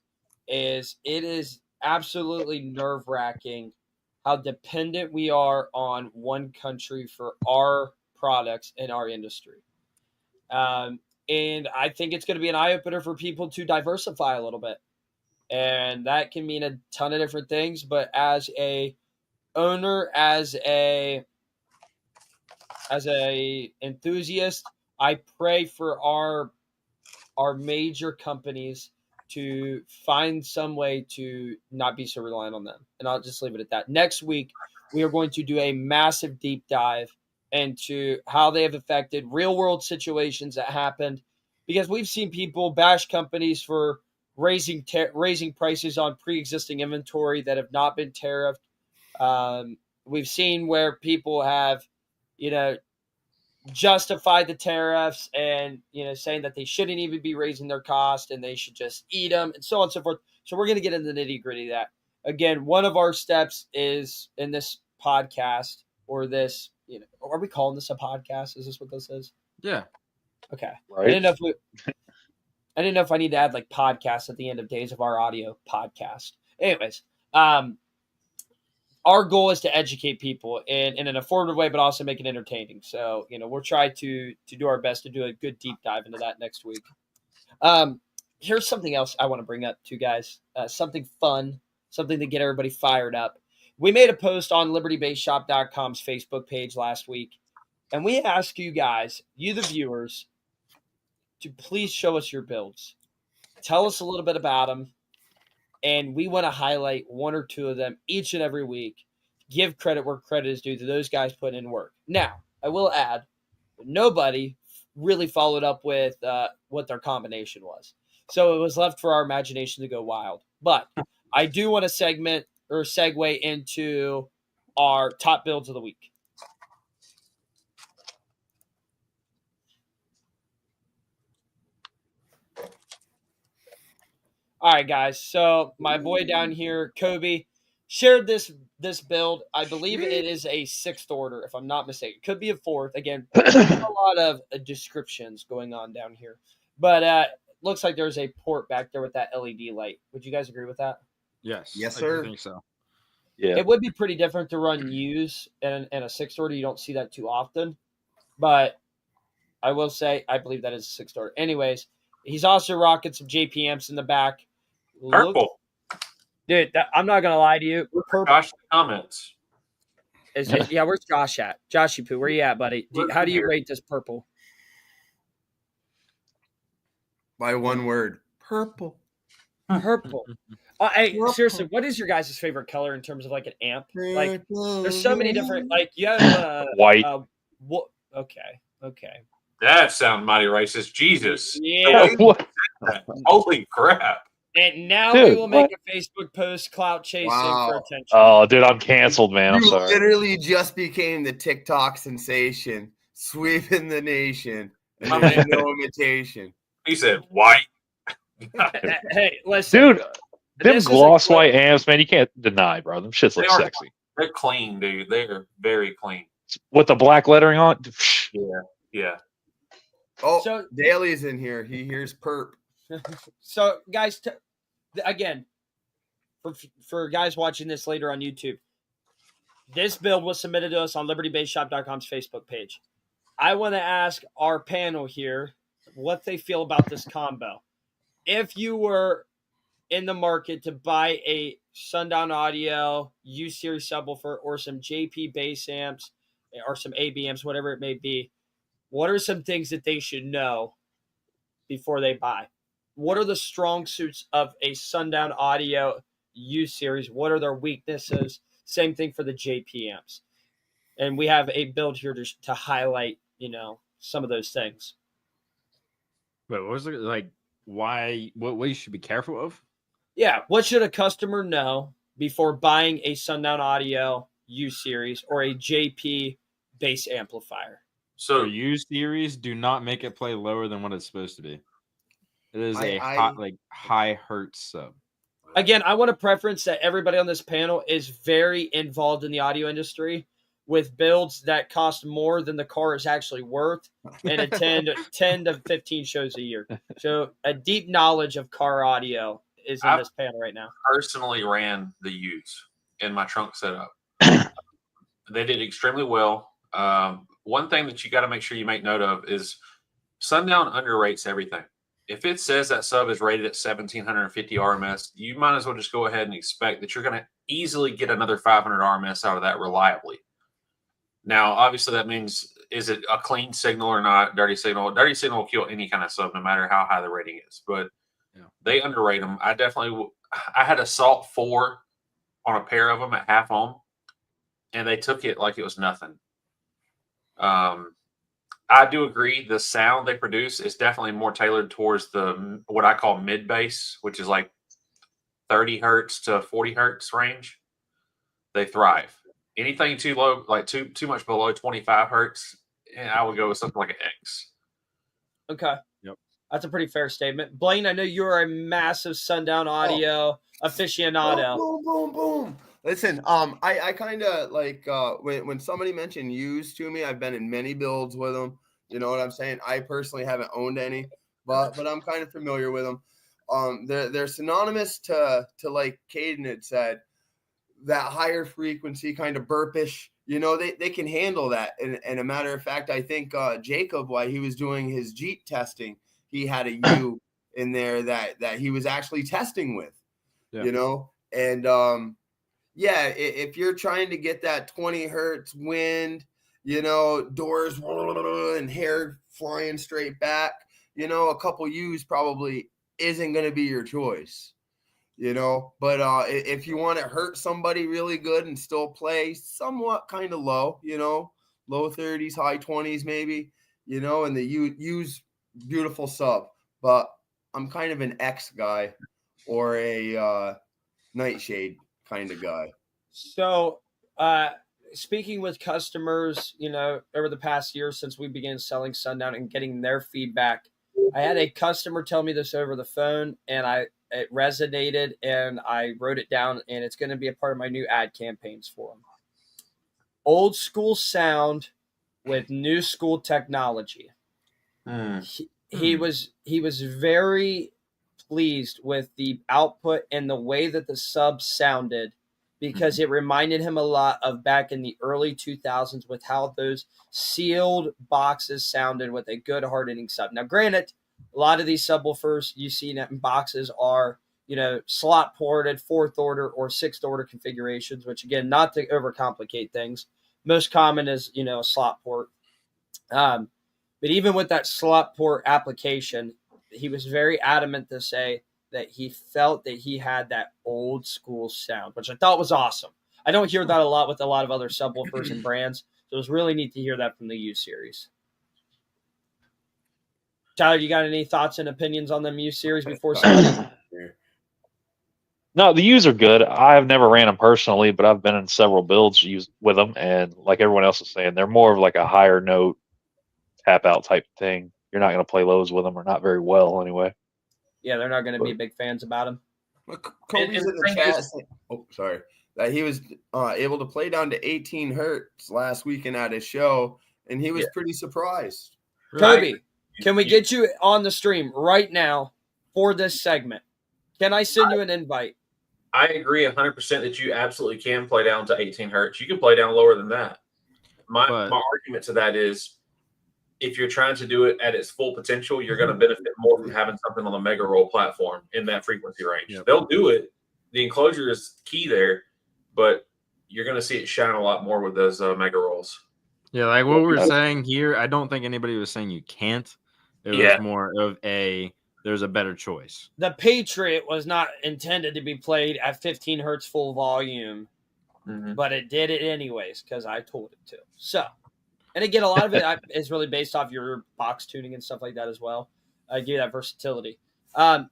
is it is absolutely nerve-wracking how dependent we are on one country for our products in our industry. And I think it's going to be an eye-opener for people to diversify a little bit. And that can mean a ton of different things. But as a owner, as a enthusiast, I pray for our major companies to find some way to not be so reliant on them. And I'll just leave it at that. Next week, we are going to do a massive deep dive into how they have affected real world situations that happened, because we've seen people bash companies for raising prices on pre-existing inventory that have not been tariffed. We've seen where people have, justified the tariffs and, saying that they shouldn't even be raising their cost and they should just eat them and so on and so forth. So we're going to get into the nitty gritty of that. Again, one of our steps is in this podcast, or this, are we calling this a podcast? Is this what this is? Yeah. Okay. Right. I didn't know if I need to add like podcast at the end of Days of Our Audio podcast. Anyways, our goal is to educate people in an informative way, but also make it entertaining. So, we'll try to do our best to do a good deep dive into that next week. Here's something else I want to bring up to you guys. Something fun, something to get everybody fired up. We made a post on LibertyBaseShop.com's Facebook page last week, and we asked you guys, you the viewers, to please show us your builds. Tell us a little bit about them. and we want to highlight one or two of them each and every week. Give credit where credit is due to those guys putting in work. Now, I will add, nobody really followed up with what their combination was. So it was left for our imagination to go wild. But I do want to segue into our top builds of the week. All right, guys. So my boy down here, Kobe, shared this build. I believe it is a 6th order, if I'm not mistaken. Could be a 4th. Again, a lot of descriptions going on down here. But looks like there's a port back there with that LED light. Would you guys agree with that? Yes. Yes, I sir. think so. Yeah. It would be pretty different to run use in a 6th order. You don't see that too often. But I will say, I believe that is a 6th order. Anyways, he's also rocking some JPMs in the back. Purple. Dude, I'm not going to lie to you. Purple. Gosh, comments. Yeah, where's Josh at? Joshy Poo, where you at, buddy? How do you rate this purple? By one word, purple. Purple. Hey, Purple. seriously, what is your guys' favorite color in terms of like an amp? Like, there's so many different. Like, you have White. Okay. That sound mighty racist. Jesus. Yeah. What? Holy crap. And now Dude, we will make a Facebook post clout chasing for Wow. attention. Oh, dude, I'm canceled, man. I'm You sorry. literally just became the TikTok sensation, sweeping the nation, and My there's man. no imitation. He said white. Hey, listen. Dude, them this is a gloss clip. white amps, man, you can't deny, bro. Them shits look They are- sexy. They're clean, dude. They are very clean. With the black lettering on it. Yeah. Oh, So- Daly's in here. He hears perp. So, guys, again, for guys watching this later on YouTube, this build was submitted to us on LibertyBaseShop.com's Facebook page. I want to ask our panel here what they feel about this combo. If you were in the market to buy a Sundown Audio U-Series subwoofer or some JP bass amps or some AB amps, whatever it may be, what are some things that they should know before they buy? What are the strong suits of a Sundown Audio U-Series? What are their weaknesses? Same thing for the JP amps. And we have a build here to highlight, some of those things. But what was it like? Why? What you should be careful of? Yeah, what should a customer know before buying a Sundown Audio U-Series or a JP bass amplifier? So For U series, do not make it play lower than what it's supposed to be. It is high hertz sub. Again, I want to preference that everybody on this panel is very involved in the audio industry with builds that cost more than the car is actually worth and attend 10 to 15 shows a year. So a deep knowledge of car audio is in this panel right now. personally ran the U's in my trunk setup. They did extremely well. One thing that you got to make sure you make note of is Sundown underrates everything. If it says that sub is rated at 1750 RMS, you might as well just go ahead and expect that you're going to easily get another 500 RMS out of that reliably. Now, obviously, that means, is it a clean signal or not? Dirty signal. Dirty signal will kill any kind of sub, no matter how high the rating is. But they underrate them. I had a Salt 4 on a pair of them at half ohm, and they took it like it was nothing. I do agree. The sound they produce is definitely more tailored towards what I call mid bass, which is like 30 hertz to 40 hertz range. They thrive. Anything too low, like too much below 25 hertz, and I would go with something like an X. Okay. Yep. That's a pretty fair statement. Blaine, I know you're a massive Sundown Audio aficionado. Boom, boom, boom. Listen, I kind of like when somebody mentioned U's to me, I've been in many builds with them. You know what I'm saying? I personally haven't owned any, but I'm kind of familiar with them. They're synonymous to like Caden had said, that higher frequency kind of burpish. They can handle that. And a matter of fact, I think Jacob, while he was doing his Jeep testing, he had a U in there that he was actually testing with. Yeah. And if you're trying to get that 20 hertz wind, doors and hair flying straight back, a couple U's probably isn't going to be your choice. you know. But if you want to hurt somebody really good and still play somewhat kind of low, you know, low 30s, high 20s maybe, you know, and the use beautiful sub. But I'm kind of an X guy or a Nightshade kind of guy. So, speaking with customers, you know, over the past year since we began selling Sundown and getting their feedback, I had a customer tell me this over the phone, and it resonated, and I wrote it down, and it's going to be a part of my new ad campaigns for them. Old school sound with new school technology. He was very pleased with the output and the way that the sub sounded, because it reminded him a lot of back in the early 2000s with how those sealed boxes sounded with a good hard-hitting sub. Now, granted, a lot of these subwoofers you see in boxes are, you know, slot ported, fourth order or sixth order configurations, which again, not to overcomplicate things, most common is, you know, a slot port. But even with that slot port application, he was very adamant to say that he felt that he had that old school sound, which I thought was awesome. I don't hear that a lot with a lot of other subwoofers and brands, so it was really neat to hear that from the U series. Tyler, you got any thoughts and opinions on the U series before somebody? No, the U's are good. I've never ran them personally, but I've been in several builds with them, and like everyone else is saying, they're more of like a higher note tap out type thing. You're not going to play lows with them, or not very well anyway. Yeah, they're not going to be big fans about him. Kobe's in the chat. Oh, sorry. That he was able to play down to 18 hertz last weekend at his show, and he was pretty surprised. Kobe, can we get you on the stream right now for this segment? Can I send you an invite? I agree 100% that you absolutely can play down to 18 hertz. You can play down lower than that. My argument to that is, if you're trying to do it at its full potential, you're going to benefit more from having something on the Mega Roll platform in that frequency range. Yep. They'll do it. The enclosure is key there, but you're going to see it shine a lot more with those Mega Rolls. Yeah, like what we're saying here, I don't think anybody was saying you can't. It was more of there's a better choice. The Patriot was not intended to be played at 15 hertz full volume, but it did it anyways because I told it to. So, and again, a lot of it is really based off your box tuning and stuff like that as well. I give you that versatility.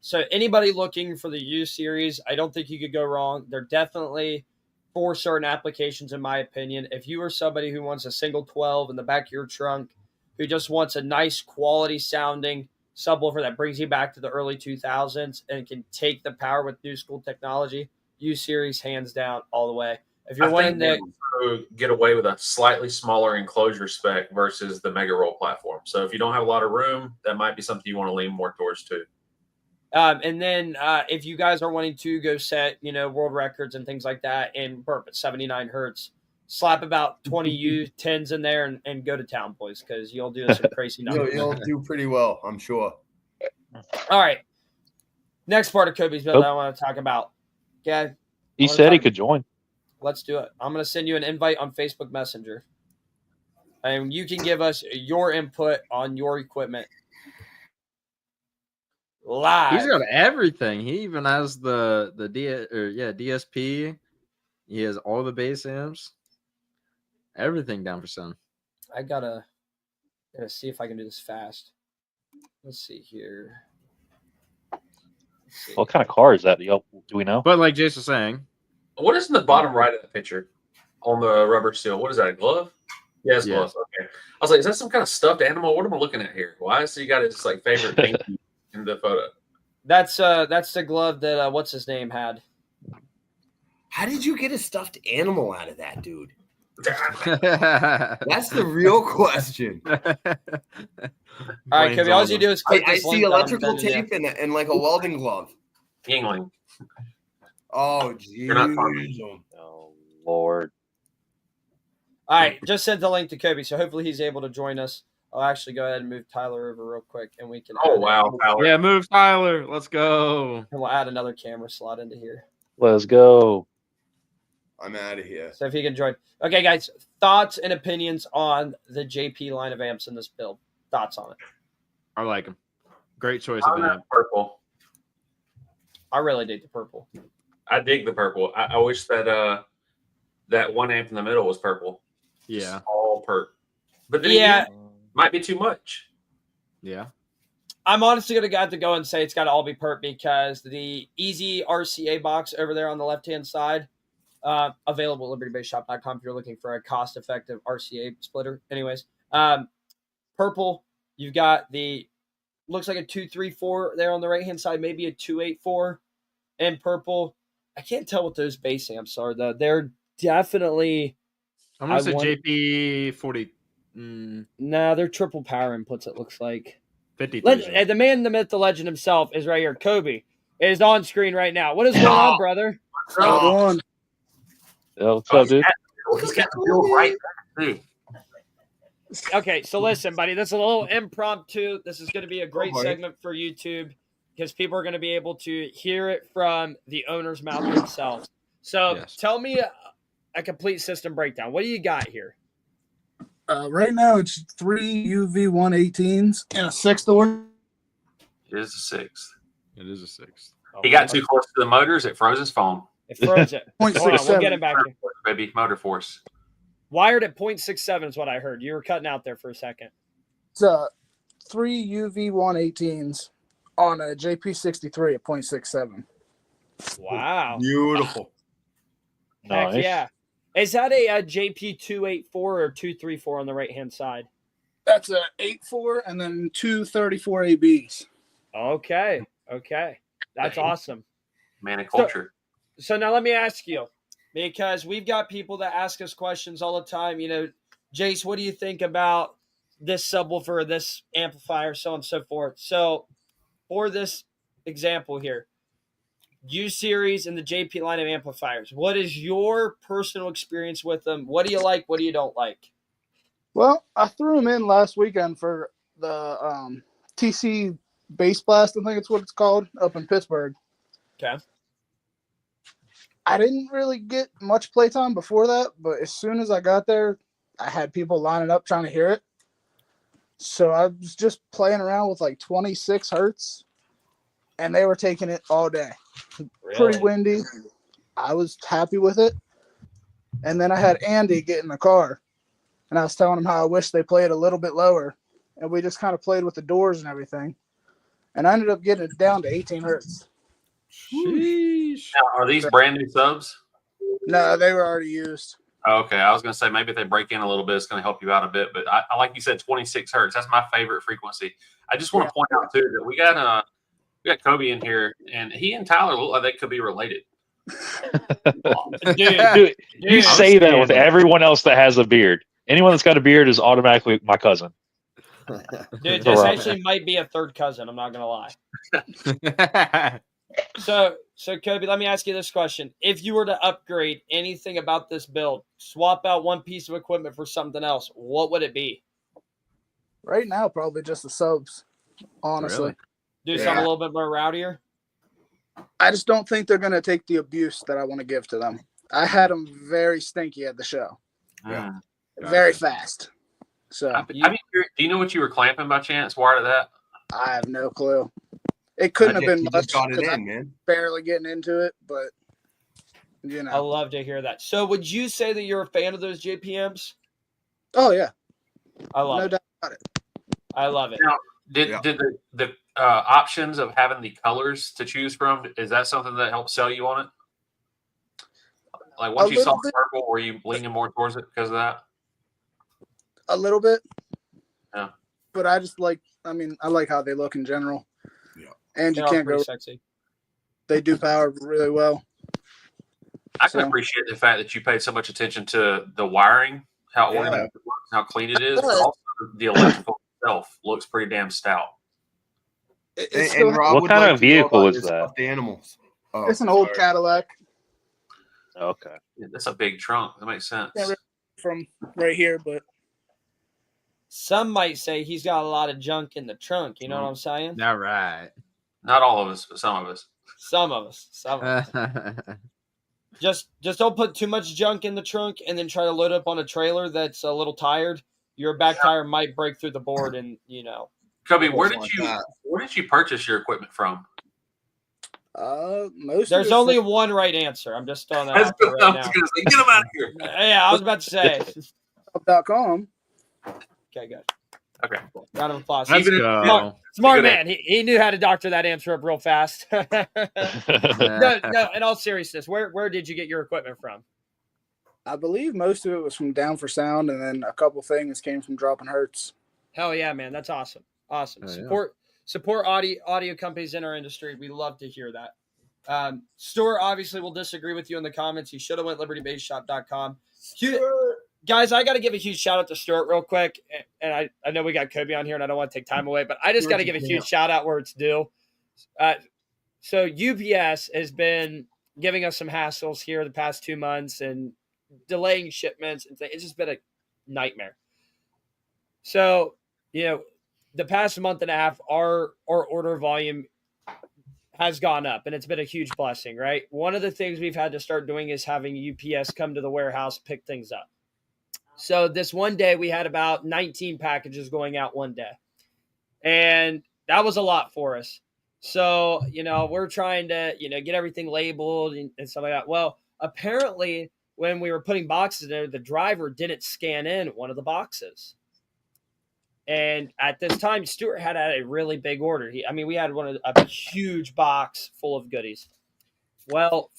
So anybody looking for the U series, I don't think you could go wrong. They're definitely for certain applications, in my opinion. If you are somebody who wants a single 12 in the back of your trunk, who just wants a nice quality sounding subwoofer that brings you back to the early 2000s and can take the power with new school technology, U series hands down all the way. If you're wanting to get away with a slightly smaller enclosure spec versus the Mega Roll platform, so if you don't have a lot of room, that might be something you want to lean more towards too. And then if you guys are wanting to go set, you know, world records and things like that in burp at 79 hertz, slap about 20 U10s in there and go to town, boys, because you'll do some crazy numbers. You'll do pretty well, I'm sure. All right. Next part of Kobe's build I want to talk about. Okay. He said he could join. Let's do it. I'm going to send you an invite on Facebook Messenger. And you can give us your input on your equipment. Live. He's got everything. He even has the DSP. He has all the bass amps. Everything down for Sun. I gotta see if I can do this fast. Let's see here. What kind of car is that? Do we know? But like Jace was saying, what is in the bottom right of the picture on the rubber seal? What is that? A glove? Yes, glove. Okay. I was like, is that some kind of stuffed animal? What am I looking at here? Why? So you got his like favorite thing in the photo. That's the glove that what's his name had. How did you get a stuffed animal out of that, dude? That's the real question. All right, Kevin, all you do is click I see electrical tape and like a welding glove. Yingling. Oh, geez. Oh, Lord. All right, just sent the link to Kobe, so hopefully he's able to join us. I'll actually go ahead and move Tyler over real quick, and we can. Oh, wow, Tyler. Yeah, move Tyler. Let's go. And we'll add another camera slot into here. Let's go. I'm out of here. So if he can join. Okay, guys, thoughts and opinions on the JP line of amps in this build. Thoughts on it? I like him. Great choice of amp. Purple. I really dig the purple. I dig the purple. I wish that that one amp in the middle was purple. Yeah. All perp. But then Yeah. again, might be too much. Yeah. I'm honestly going to have to go and say it's got to all be perp because the Easy RCA box over there on the left-hand side, available at libertybaseshop.com if you're looking for a cost-effective RCA splitter. Anyways, purple, you've got the, looks like a 234 there on the right-hand side, maybe a 284. And purple, I can't tell what those bass amps are, though. They're definitely, I'm going to say want- JP 40. no, they're triple power inputs, it looks like. 53. The man, the myth, the legend himself is right here. Kobe is on screen right now. What is going on, brother? Oh, Yeah, what's up, dude? he's got the build right there, too. Okay, so listen, buddy. This is a little impromptu. This is going to be a great Go ahead. segment for YouTube because people are going to be able to hear it from the owner's mouth themselves. So Yes. tell me a complete system breakdown. What do you got here? Right now, it's 3 UV 118s and a 6-door. It is a 6. It is a 6. He got too close to the motors. It froze his phone. It froze it. Hold on, we'll 0.67. get it back here. Baby, motor force. Wired at 0.67 is what I heard. You were cutting out there for a second. It's 3 UV 118s on a JP63 at 0.67. Wow. Beautiful. Heck Nice. yeah. Is that a JP284 or 234 on the right-hand side? That's a 8.4 and then 234 ABs. Okay. That's Dang. awesome. Man of culture. So now let me ask you, because we've got people that ask us questions all the time. You know, Jace, what do you think about this subwoofer, this amplifier, so on and so forth? So for this example here, U-Series and the JP line of amplifiers, what is your personal experience with them? What do you like? What do you don't like? Well, I threw them in last weekend for the TC Bass Blast, I think it's what it's called, up in Pittsburgh. Okay. I didn't really get much playtime before that, but as soon as I got there, I had people lining up trying to hear it. So I was just playing around with like 26 hertz, and they were taking it all day. Pretty windy. I was happy with it. And then I had Andy get in the car, and I was telling him how I wish they played a little bit lower. And we just kind of played with the doors and everything. And I ended up getting it down to 18 hertz. Sheesh. Now, are these brand new subs? No, they were already used. Oh, okay. I was going to say maybe if they break in a little bit, it's going to help you out a bit. But I like you said, 26 hertz. That's my favorite frequency. I just want to point out, too, that we got Kobe in here, and he and Tyler look like they could be related. Dude, You dude, say that with standing. everyone else that has a beard. Anyone that's got a beard is automatically my cousin. dude, this Right. actually might be a third cousin. I'm not going to lie. So Kobe, let me ask you this question. If you were to upgrade anything about this build, swap out one piece of equipment for something else, what would it be? Right now, probably just the subs, honestly. Really? Do Yeah. something a little bit more rowdier? I just don't think they're going to take the abuse that I want to give to them. I had them very stinky at the show. Yeah. Very fast. So Do you know what you were clamping by chance? Wired to that? I have no clue. It couldn't have been You much just got it because in, I'm man. barely getting into it, but you I know. love to hear that. So would you say that you're a fan of those JPMs? Oh yeah, I love no it. doubt about it. I love it. Did Yeah. did the options of having the colors to choose from, is that something that helped sell you on it? Like once A you saw little the bit. purple, were you leaning more towards it because of that? A little bit. Yeah. But I just like. I mean, I like how they look in general. Yeah. And They you are can't pretty go. sexy. They do power really well. I can So- appreciate the fact that you paid so much attention to the wiring, how Yeah. organized it works, how clean it is, but also the electrical itself looks pretty damn stout. It's And still. Rob What would kind like of to know vehicle about is your that? stuffed animals. Oh, It's an old sorry. Cadillac Okay. Yeah, that's a big trunk. That makes sense. Can't really- from right here, but Some might say he's got a lot of junk in the trunk. You know what I'm saying? All right. Not all of us, but some of us. Some of us. Some of us. Just don't put too much junk in the trunk and then try to load up on a trailer that's a little tired. Your back tire might break through the board, and Kobe, Almost like that. where did you purchase your equipment from? Most. There's of it only one right answer. I'm just throwing that That's out there what I right was now. going to say. Get him out of here. Yeah, I was about to say. from .com. Okay, good. Okay. Round of applause. Let's Even if- go. Smart Good man. He knew how to doctor that answer up real fast. No, in all seriousness, where did you get your equipment from? I believe most of it was from Down for Sound, and then a couple things came from Dropping Hertz. Hell yeah, man. That's awesome. Awesome. Oh, yeah. Support audio companies in our industry. We love to hear that. Stuart obviously will disagree with you in the comments. He should have went libertybaseshop.com. Guys, I got to give a huge shout out to Stuart real quick. And I know we got Kobe on here and I don't want to take time away, but I just got to give a huge shout out where it's due. So UPS has been giving us some hassles here the past 2 months and delaying shipments. And it's just been a nightmare. So, the past month and a half, our order volume has gone up, and it's been a huge blessing, right? One of the things we've had to start doing is having UPS come to the warehouse, pick things up. So this one day we had about 19 packages going out one day, and that was a lot for us. So, we're trying to, get everything labeled and stuff like that. Well, apparently when we were putting boxes in there, the driver didn't scan in one of the boxes. And at this time, Stuart had a really big order. We had a huge box full of goodies. Well,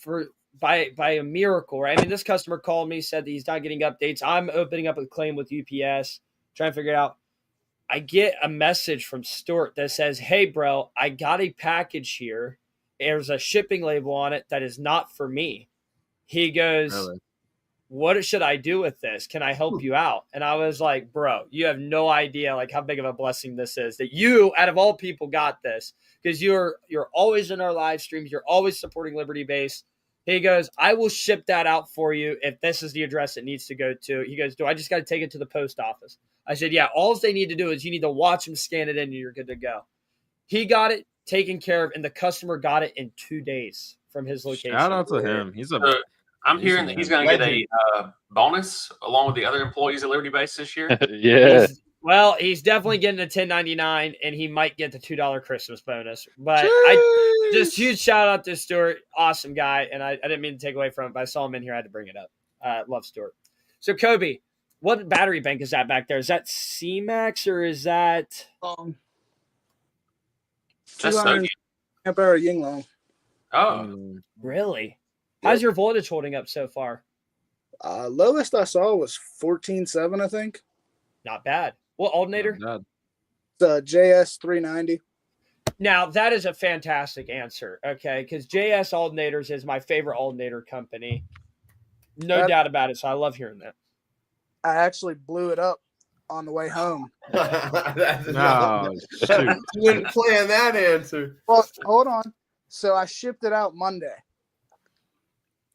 by a miracle, right? This customer called me, said that he's not getting updates. I'm opening up a claim with UPS, trying to figure it out. I get a message from Stuart that says, "Hey, bro, I got a package here. There's a shipping label on it that is not for me." He goes, Really? "What should I do with this? Can I help you out?" And I was like, "Bro, you have no idea how big of a blessing this is that you, out of all people, got this, because you're always in our live streams. You're always supporting Liberty Base." He goes, "I will ship that out for you if this is the address it needs to go to." He goes, "Do I just got to take it to the post office?" I said, "Yeah, all they need to do is you need to watch them scan it in and you're good to go." He got it taken care of, and the customer got it in 2 days from his location. Shout out to him. He's a. I'm hearing that he's going to get Legend. a bonus along with the other employees at Liberty Base this year. Yeah. He's definitely getting a 1099, and he might get the $2 Christmas bonus. But just huge shout out to Stuart, awesome guy, and I didn't mean to take away from it, but I saw him in here, I had to bring it up. Love Stuart. So Kobe, what battery bank is that back there? Is that C-Max or is that? That's so 200 good. amp hour Yinglong. Oh, Really? How's your voltage holding up so far? Lowest I saw was 14.7, I think. Not bad. What alternator? The JS 390. Now, that is a fantastic answer, okay? Because JS Alternators is my favorite alternator company. No doubt about it, so I love hearing that. I actually blew it up on the way home. No, shoot. You didn't plan that answer. Well, hold on. So I shipped it out Monday.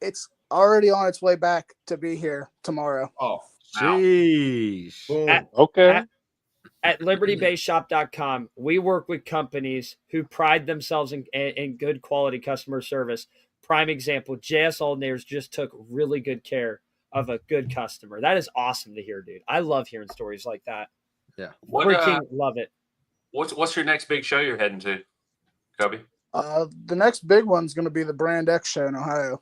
It's already on its way back to be here tomorrow. Oh, Jeez. boom. Okay. At libertybaseshop.com, we work with companies who pride themselves in good quality customer service. Prime example, JS Alternators just took really good care of a good customer. That is awesome to hear, dude. I love hearing stories like that. Yeah. Freaking love it. What's your next big show you're heading to, Kobe? The next big one's going to be the Brand X show in Ohio.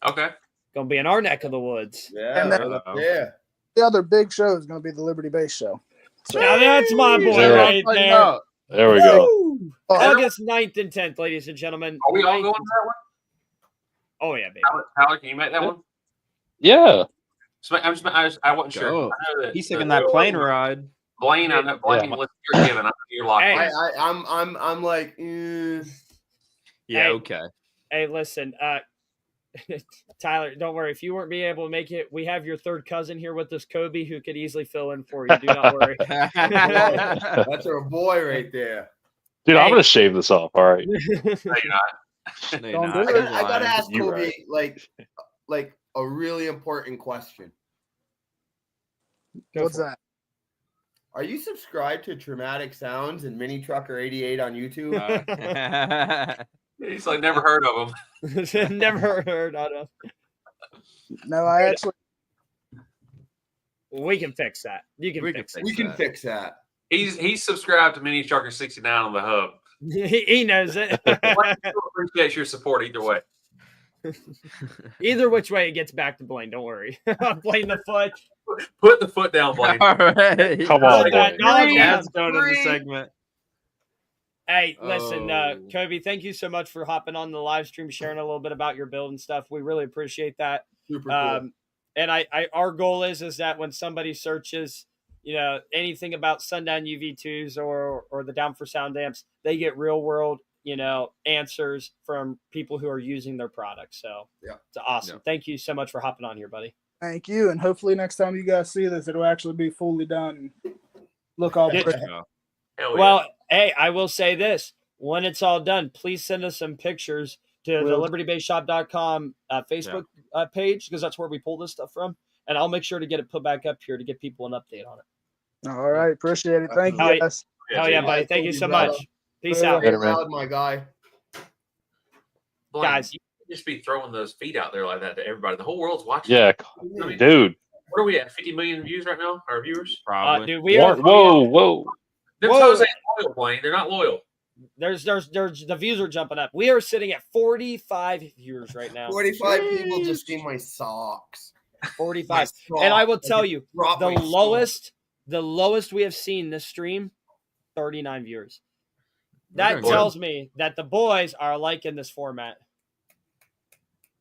Okay. Gonna be in our neck of the woods. Yeah, And then- yeah. The other big show is going to be the Liberty Base show. Now that's my boy Yeah. right there. There we go. Woo! Oh, August 9th and 10th, ladies and gentlemen. Are we all 9th going to and- that one? Oh, yeah, baby. Tyler, can you make that one? Yeah. So I wasn't sure. Go. I know that He's taking that plane ride. Blaine, I know Blaine. Yeah. Listen, you're giving. I know you're locked. Hey. in. I'm like, Yeah, Hey. okay. Hey, listen, Tyler, don't worry. If you weren't being able to make it, we have your third cousin here with us, Kobe, who could easily fill in for you. Do not worry. that's our boy right there. Dude, Hey. I'm going to shave this off. All right. No, you're not. No, Don't you're do not. it. I gotta ask You Kobe right. like a really important question. Go what's for that? Are you subscribed to Traumatic Sounds and Mini Trucker 88 on YouTube? He's like never heard of him. it. Never heard of it. No, I actually. We can fix that. You can We can fix fix it. We can that. fix that. He's subscribed to Mini Trucker 69 on the hub. He knows it. Blaine still appreciates your support either way. Either which way, it gets back to Blaine. Don't worry. Blaine the foot. Put the foot down, Blaine. All right. Come on, that Blaine. dog down. That's going in the Three. segment. Hey, listen, Oh. Kobe, thank you so much for hopping on the live stream, sharing a little bit about your build and stuff. We really appreciate that. Super cool. And our goal is that when somebody searches, anything about Sundown UV2s or the Down for Sound amps, they get real world, answers from people who are using their products. So Yeah. it's awesome. Yeah. Thank you so much for hopping on here, buddy. Thank you, and hopefully next time you guys see this, it'll actually be fully done. And look all Yeah. pretty. Hell yeah. Well, hey, I will say this. When it's all done, please send us some pictures to the Will. libertybassshop.com Facebook page, because that's where we pull this stuff from. And I'll make sure to get it put back up here to give people an update on it. All right, appreciate it. Thank Hell you guys. Hell yeah, dude. buddy. Thank you so brother. much. Peace Later. out. Stay Later, man. loud, my guy. Blaine, Guys. you can just be throwing those feet out there like that to everybody. The whole world's watching. Yeah, I mean, dude. what are we at? 50 million views right now? Our viewers? Probably. Dude, we are. Whoa. Them Whoa. toes ain't loyal, Blaine. They're not loyal. There's the views are jumping up. We are sitting at 45 viewers right now. 45 people just seen my socks. 45. My And I sock. will tell you, Drop the my sock. lowest we have seen this stream, 39 viewers. That Okay. tells me that the boys are liking this format.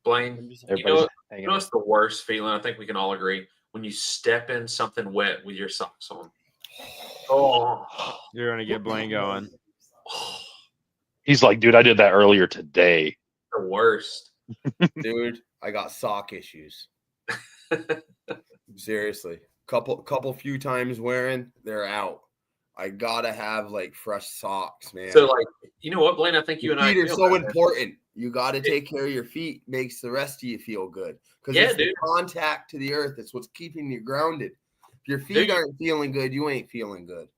Blaine, Everybody's hanging you know what's the worst feeling? I think we can all agree. When you step in something wet with your socks on. Oh. You're going to get Blaine going. He's like, dude, I did that earlier today. The worst. Dude, I got sock issues. Seriously. Couple few times wearing, they're out. I gotta have like fresh socks, man. So, like, you know what, Blaine? I think you Your and I feet are feel so that. important. You got to take care of your feet. Makes the rest of you feel good because Yeah, it's the dude. contact to the earth. It's what's keeping you grounded. If your feet Dude. aren't feeling good, you ain't feeling good.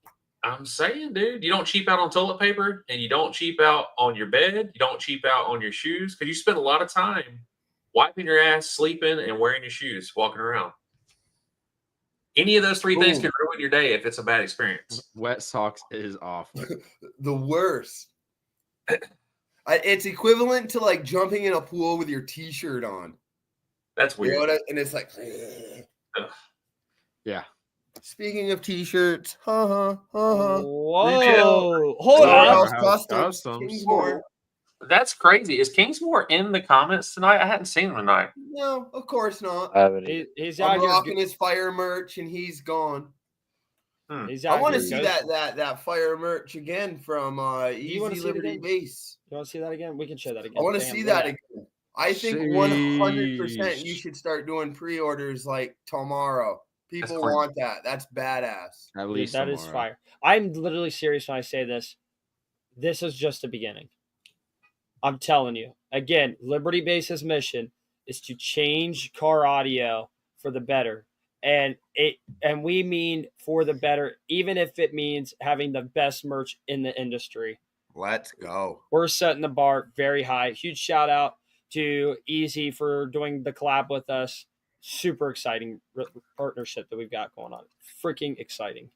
I'm saying, dude, you don't cheap out on toilet paper and you don't cheap out on your bed. You don't cheap out on your shoes because you spend a lot of time wiping your ass, sleeping, and wearing your shoes, walking around. Any of those three things Ooh. can ruin your day if it's a bad experience. Wet socks is awful. The worst. It's equivalent to like jumping in a pool with your t-shirt on. That's You weird. know what and it's like. Yeah. Speaking of t-shirts, Uh-huh. Whoa. Hold Warehouse on. Customs, Customs. Kingsmore. That's crazy. Is Kingsmore in the comments tonight? I hadn't seen him tonight. No, of course not. I haven't either. He's out I'm here. rocking his fire merch and he's gone. He's I out want to here see ghosting. that fire merch again from Easy wanna see it Liberty again? Base. You want to see that again? We can show that again. I want to Damn, see look at that again. I think 100% you Sheesh. should start doing pre-orders like tomorrow. People crazy. want that. That's badass. At Dude, least that is tomorrow. fire. I'm literally serious when I say this. This is just the beginning. I'm telling you. Again, Liberty Base's mission is to change car audio for the better. And we mean for the better, even if it means having the best merch in the industry. Let's go. We're setting the bar very high. Huge shout out to Easy for doing the collab with us. Super exciting partnership that we've got going on. Freaking exciting.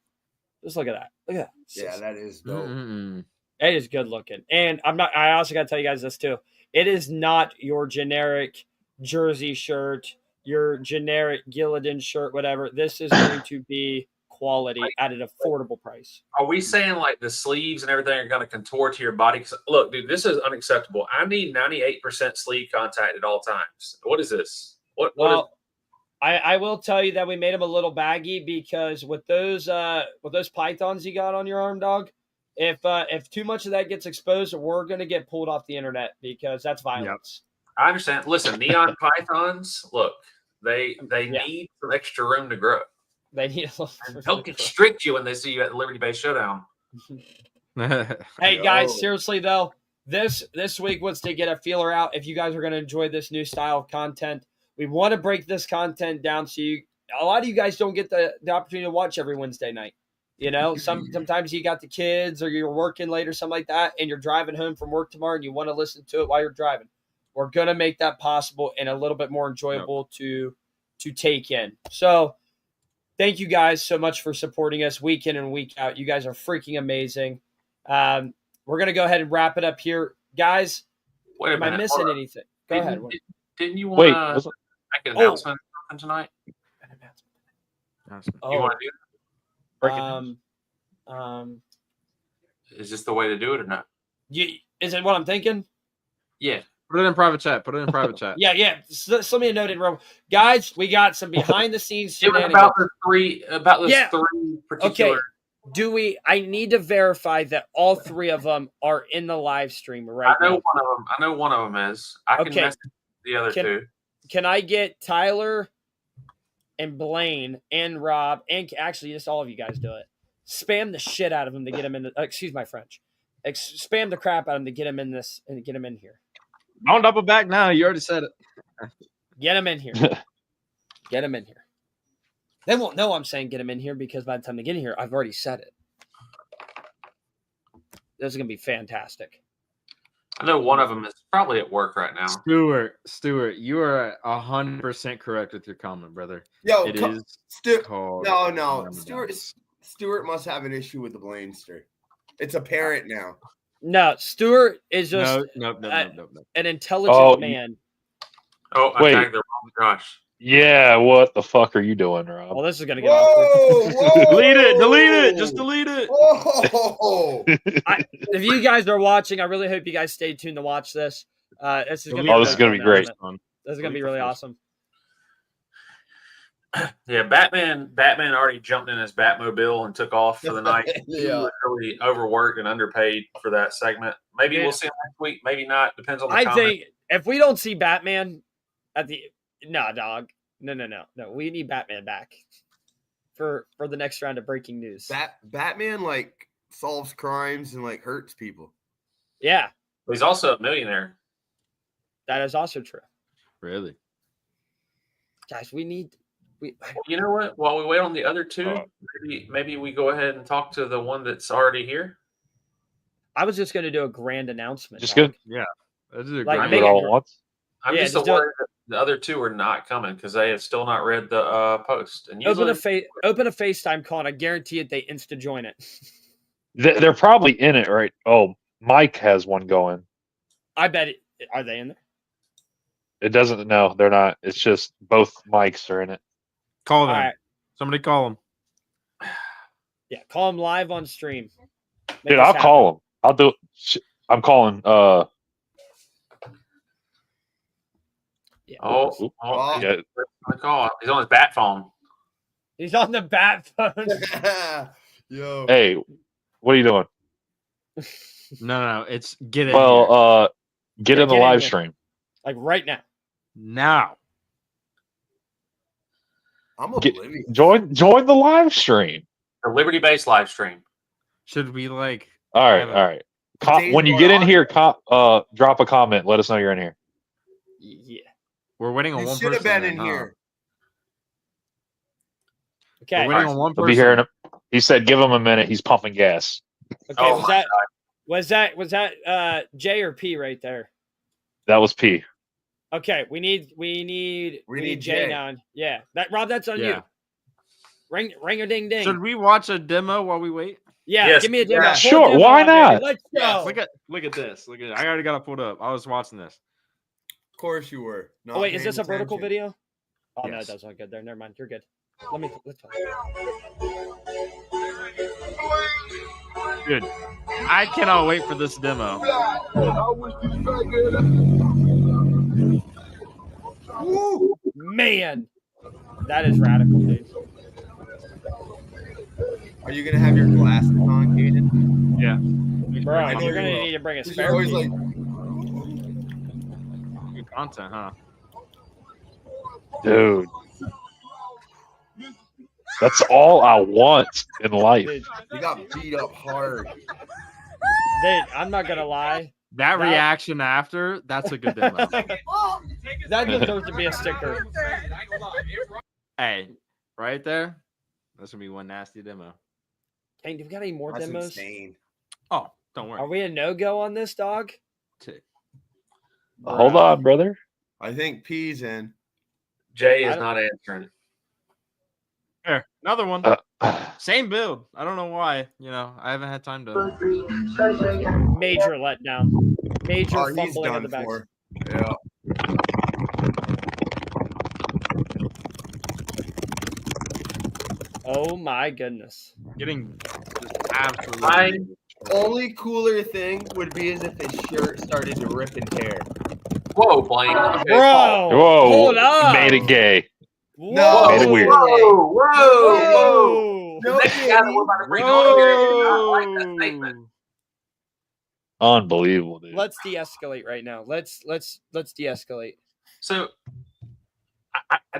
Just look at that. Look at that. Yeah, that is dope. Mm-mm. It is good looking. And I also got to tell you guys this too. It is not your generic jersey shirt, your generic Gillidan shirt, whatever. This is going to be quality at an affordable price. Are we saying like the sleeves and everything are going to contort to your body? 'Cause, look, dude, this is unacceptable. I need 98% sleeve contact at all times. What is this? What is Well, I will tell you that we made them a little baggy because with those pythons you got on your arm, dog, if too much of that gets exposed, we're gonna get pulled off the internet because that's violence. I understand. Listen, neon pythons, look, they Yeah. need some extra room to grow. They need a And little. they'll constrict you when they see you at the Liberty Base Showdown. Hey guys, Yo. seriously though, this week was to get a feeler out if you guys are going to enjoy this new style of content. We want to break this content down so a lot of you guys don't get the opportunity to watch every Wednesday night. You know, sometimes you got the kids or you're working late or something like that, and you're driving home from work tomorrow and you want to listen to it while you're driving. We're gonna make that possible and a little bit more enjoyable to take in. So thank you guys so much for supporting us week in and week out. You guys are freaking amazing. We're we're gonna go ahead and wrap it up here, guys. Wait a Am I minute. missing hold on. anything? Go ahead. Didn't you Wait, want to was it- make an Oh. announcement or something tonight? You Oh, want to do Breaking news. Is this the way to do it or not? is it what I'm thinking? Yeah. Put it in private chat. Put it in private chat. Yeah. Send me a note in row. Guys, we got some behind the scenes It was shenanigans. about the three Yeah. particular. Okay. I need to verify that all three of them are in the live stream I right know now. one of them. I know one of them is. I can Okay. message the other two. Can I get Tyler and Blaine and Rob and actually just all of you guys do it? Spam the shit out of them to get them in. Excuse my French. Spam the crap out of them to get them in this and get them in here. Don't double back now. You already said it. Get them in here. Get them in here. They won't know I'm saying get them in here because by the time they get in here, I've already said it. This is gonna be fantastic. I know one of them is probably at work right now. Stuart, you are 100% correct with your comment, brother. Yo, It is called. no. Stuart must have an issue with the Blaine streak. It's apparent now. No, Stuart is just No. an intelligent Oh, man. Oh, I Wait. tagged the wrong Josh. Yeah, what the fuck are you doing, Rob? Well, this is gonna get awkward. Whoa! Delete it. Just delete it. Whoa! If you guys are watching, I really hope you guys stay tuned to watch this. This is gonna be Oh, this is gonna be great. This is gonna be really awesome. Yeah, Batman already jumped in his Batmobile and took off for the night. He Yeah. was really overworked and underpaid for that segment. Maybe Yeah. we'll see him next week. Maybe not. Depends on the I comment. think if we don't see Batman at the dog. No. We need Batman back for the next round of breaking news. Batman like solves crimes and like hurts people. Yeah, He's also a millionaire. that is also true. Really? Guys, we You know what? While we wait on the other two, maybe we go ahead and talk to the one that's already here. I was just gonna do a grand announcement. Just dog. good. Yeah. That is a Like, great Do it all at once. I'm Yeah, just just do worried that the other two are not coming because they have still not read the post. And Open usually, a FaceTime call and I guarantee it they insta join it. They're probably in it, right? Oh, Mike has one going. I bet it. Are they in there? It doesn't. No, they're not. It's just both mics are in it. Call All them. right. Somebody call them. Yeah, call them live on stream. Make Dude, this I'll happen. call him. I'll do. I'm calling. Yeah. oh, Oh. he's Yeah. on the call. He's on his bat phone. He's on the bat phone. Yo. Hey, what are you doing? No. It's get in here. Well, get Yeah, in the get in live here. stream. Like right now. Now. I'm Get- oblivious. Join the live stream. The Liberty Base live stream. Should we like? All right, have a- all right. Days When you of get our in here, drop a comment. Let us know you're in here. Yeah. We're waiting on You one should person. have been then, in huh? here. Okay. We're waiting on one He'll person. be here. He said, "Give him a minute. He's pumping gas." Okay. Oh was that J or P right there? That was P. Okay. We need J Jay. now. Yeah. Rob, that's on you. Yeah. Ring a ding ding. Should we watch a demo while we wait? Yeah, Yes. give me a demo. Yeah. Pull Sure, a demo why up, baby. not? Let's Yeah, go. Look at this. Look at it. I already got it pulled up. I was watching this. Of course you were. Not Oh wait, is paying this a vertical attention. video? Oh no, Yes. it doesn't look good there. Never mind. You're good. Let's talk. Dude, I cannot wait for this demo. Woo! Man, that is radical, dude. Are you gonna have your glasses on, Kaden? Yeah. Bro, I know you're gonna you will. need to bring a You're spare always piece. like, Good content, huh? Dude, that's all I want in life. Dude, you got beat up hard. I'm not gonna lie. That That- reaction after, that's a good demo. That deserves to be a sticker. Hey, right there, that's gonna be one nasty demo. Hey, do we got any more That's demos? insane. Oh, don't worry. Are we a no-go on this, dog? Hold on, brother. I think P's in. Jay I is don't- not answering. Another one. Same build. I don't know why. I haven't had time to. Major letdown. Major Oh, he's fumbling at done the back. for. Yeah. Oh my goodness. Getting just absolutely. Only cooler thing would be as if his shirt started to rip and tear. Whoa, Blaine. Okay, Bro, Paul. Whoa, hold up. made it gay. Whoa. Made it weird. Whoa, whoa, whoa. Whoa. No, The next guy that we're about to bring on here, I like that statement. Unbelievable, dude. Let's de-escalate right now. Let's de-escalate. So,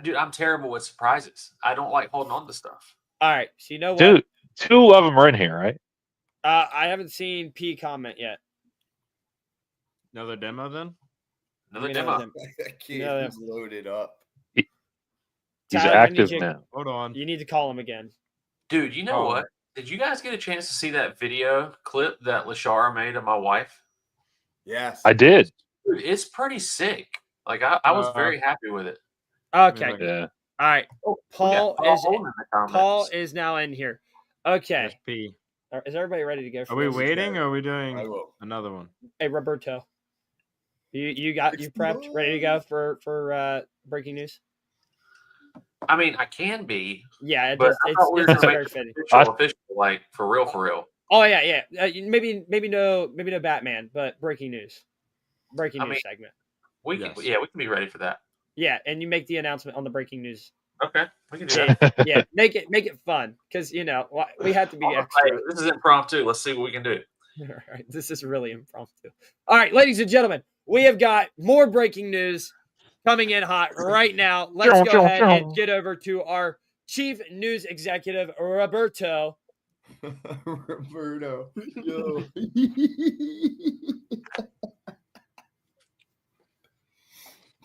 dude, I'm terrible with surprises. I don't like holding on to stuff. All right. So you know what? Dude, 2 of them are in here, right? I haven't seen P comment yet. Another demo then? Another Give me demo. another That kid Yeah. is loaded up. He's Tyler, I need active you- now. Hold on. You need to call him again. Dude, you know Oh. what? Did you guys get a chance to see that video clip that Lashara made of my wife? Yes. I did. Dude, it's pretty sick. Like, I was very happy with it. Okay. Yeah. All right. Oh, Paul we got is Holden in the comments. Paul is now in here. Okay. There's P. Is everybody ready to go? For Are we this? waiting or are we I doing will. another one? Hey, Roberto. You prepped, ready to go for breaking news? I mean, I can be, Yeah, but I thought we were it's gonna very make fitting. it official, like for real. Oh yeah. Maybe no Batman, but breaking news. Breaking I news mean- segment. We can, Yes. yeah, we can be ready for that. Yeah, and you make the announcement on the breaking news. Okay, we can do that. Yeah, make it fun because we have to be Hey, extra. this is impromptu. Let's see what we can do. All right, this is really impromptu. All right, ladies and gentlemen, we have got more breaking news coming in hot right now. Let's go ahead and get over to our chief news executive, Roberto. Roberto. Yo.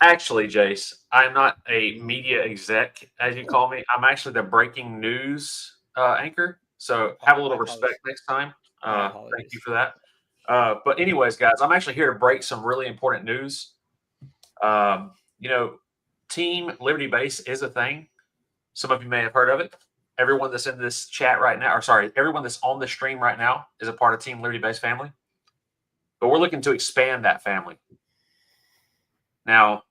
Actually, Jace, I'm not a media exec, as you call me. I'm actually the breaking news anchor. So have a little respect next time. Thank you for that. But anyways, guys, I'm actually here to break some really important news. Team Liberty Base is a thing. Some of you may have heard of it. Everyone that's in this chat right now, everyone that's on the stream right now is a part of Team Liberty Base family. But we're looking to expand that family. Now,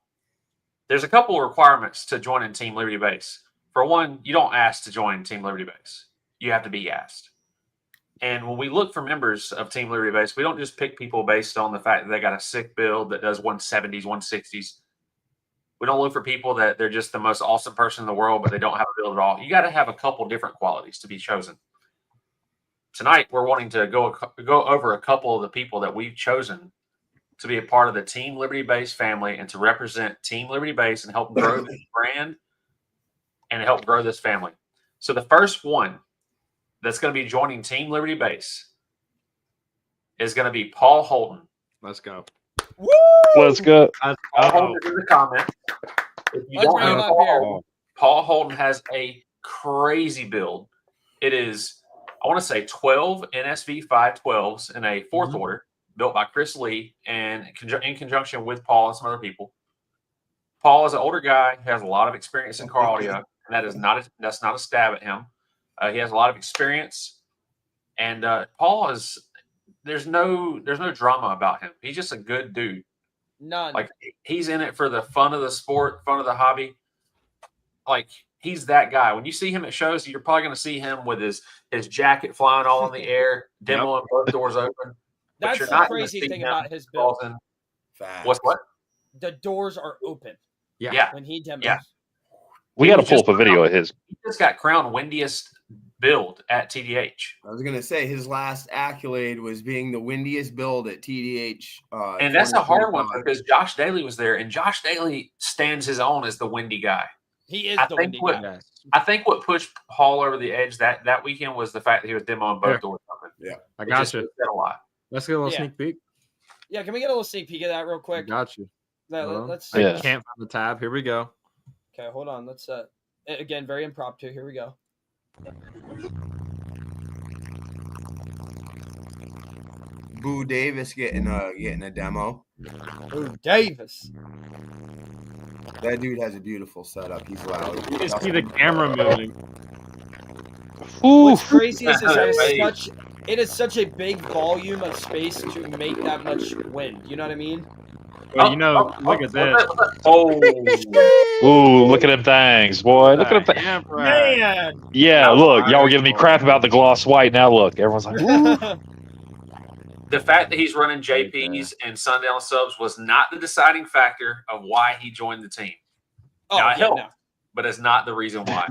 there's a couple of requirements to join in Team Liberty Base. For one, you don't ask to join Team Liberty Base. You have to be asked. And when we look for members of Team Liberty Base, we don't just pick people based on the fact that they got a sick build that does 170s, 160s. We don't look for people that they're just the most awesome person in the world, but they don't have a build at all. You got to have a couple different qualities to be chosen. Tonight, we're wanting to go over a couple of the people that we've chosen to be a part of the Team Liberty Base family and to represent Team Liberty Base and help grow this brand and help grow this family. So the first one that's going to be joining Team Liberty Base is going to be Paul Holden. Let's go. Woo! Let's go. Paul Holden is in the comment. If you Let's don't bring him know up here. Paul Holden has a crazy build. It is, I want to say, 12 NSV 512s in a fourth order, built by Chris Lee and in conjunction with Paul and some other people. Paul is an older guy, has a lot of experience in car audio, and that's not a stab at him. He has a lot of experience, and Paul is. There's no drama about him. He's just a good dude. None. Like, he's in it for the fun of the sport, fun of the hobby. Like, he's that guy. When you see him at shows, you're probably going to see him with his jacket flying all in the air, demoing both doors open. That's you're the not gonna crazy see thing him about his build. causing- Facts. What? The doors are open Yeah. when he demos. Yeah. We He got to was pull just up a video of his. He just got crowned windiest build at TDH. I was gonna say his last accolade was being the windiest build at TDH. And that's a hard one 2025. because Josh Daly was there, and Josh Daly stands his own as the windy guy. He is I the think windy what- guy. I think what pushed Paul over the edge that weekend was the fact that he was demoing both Here. doors open. I It got just you. said a lot. Let's get a little Yeah. sneak peek. Yeah, can we get a little sneak peek of that real I quick? got you. Let's I Yeah. can't find the tab. Here we go. Okay, hold on. Let's again, very impromptu. Here we go. Boo Davis getting a demo. Ooh, Davis. That dude has a beautiful setup. He's loud. You can see the camera moving. What's Ooh. crazy is that Right. it is such a big volume of space to make that much wind. You know what I mean? Well, look at this. Oh, Ooh, look at them things, boy. Look at them. Emperor. Man. Yeah, That was look, y'all were very giving me cool. crap about the gloss white. Now look, everyone's like, ooh. The fact that he's running Right there. JP's and Sundown subs was not the deciding factor of why he joined the team. Oh, Now, it yeah, helped, no. but it's not the reason why.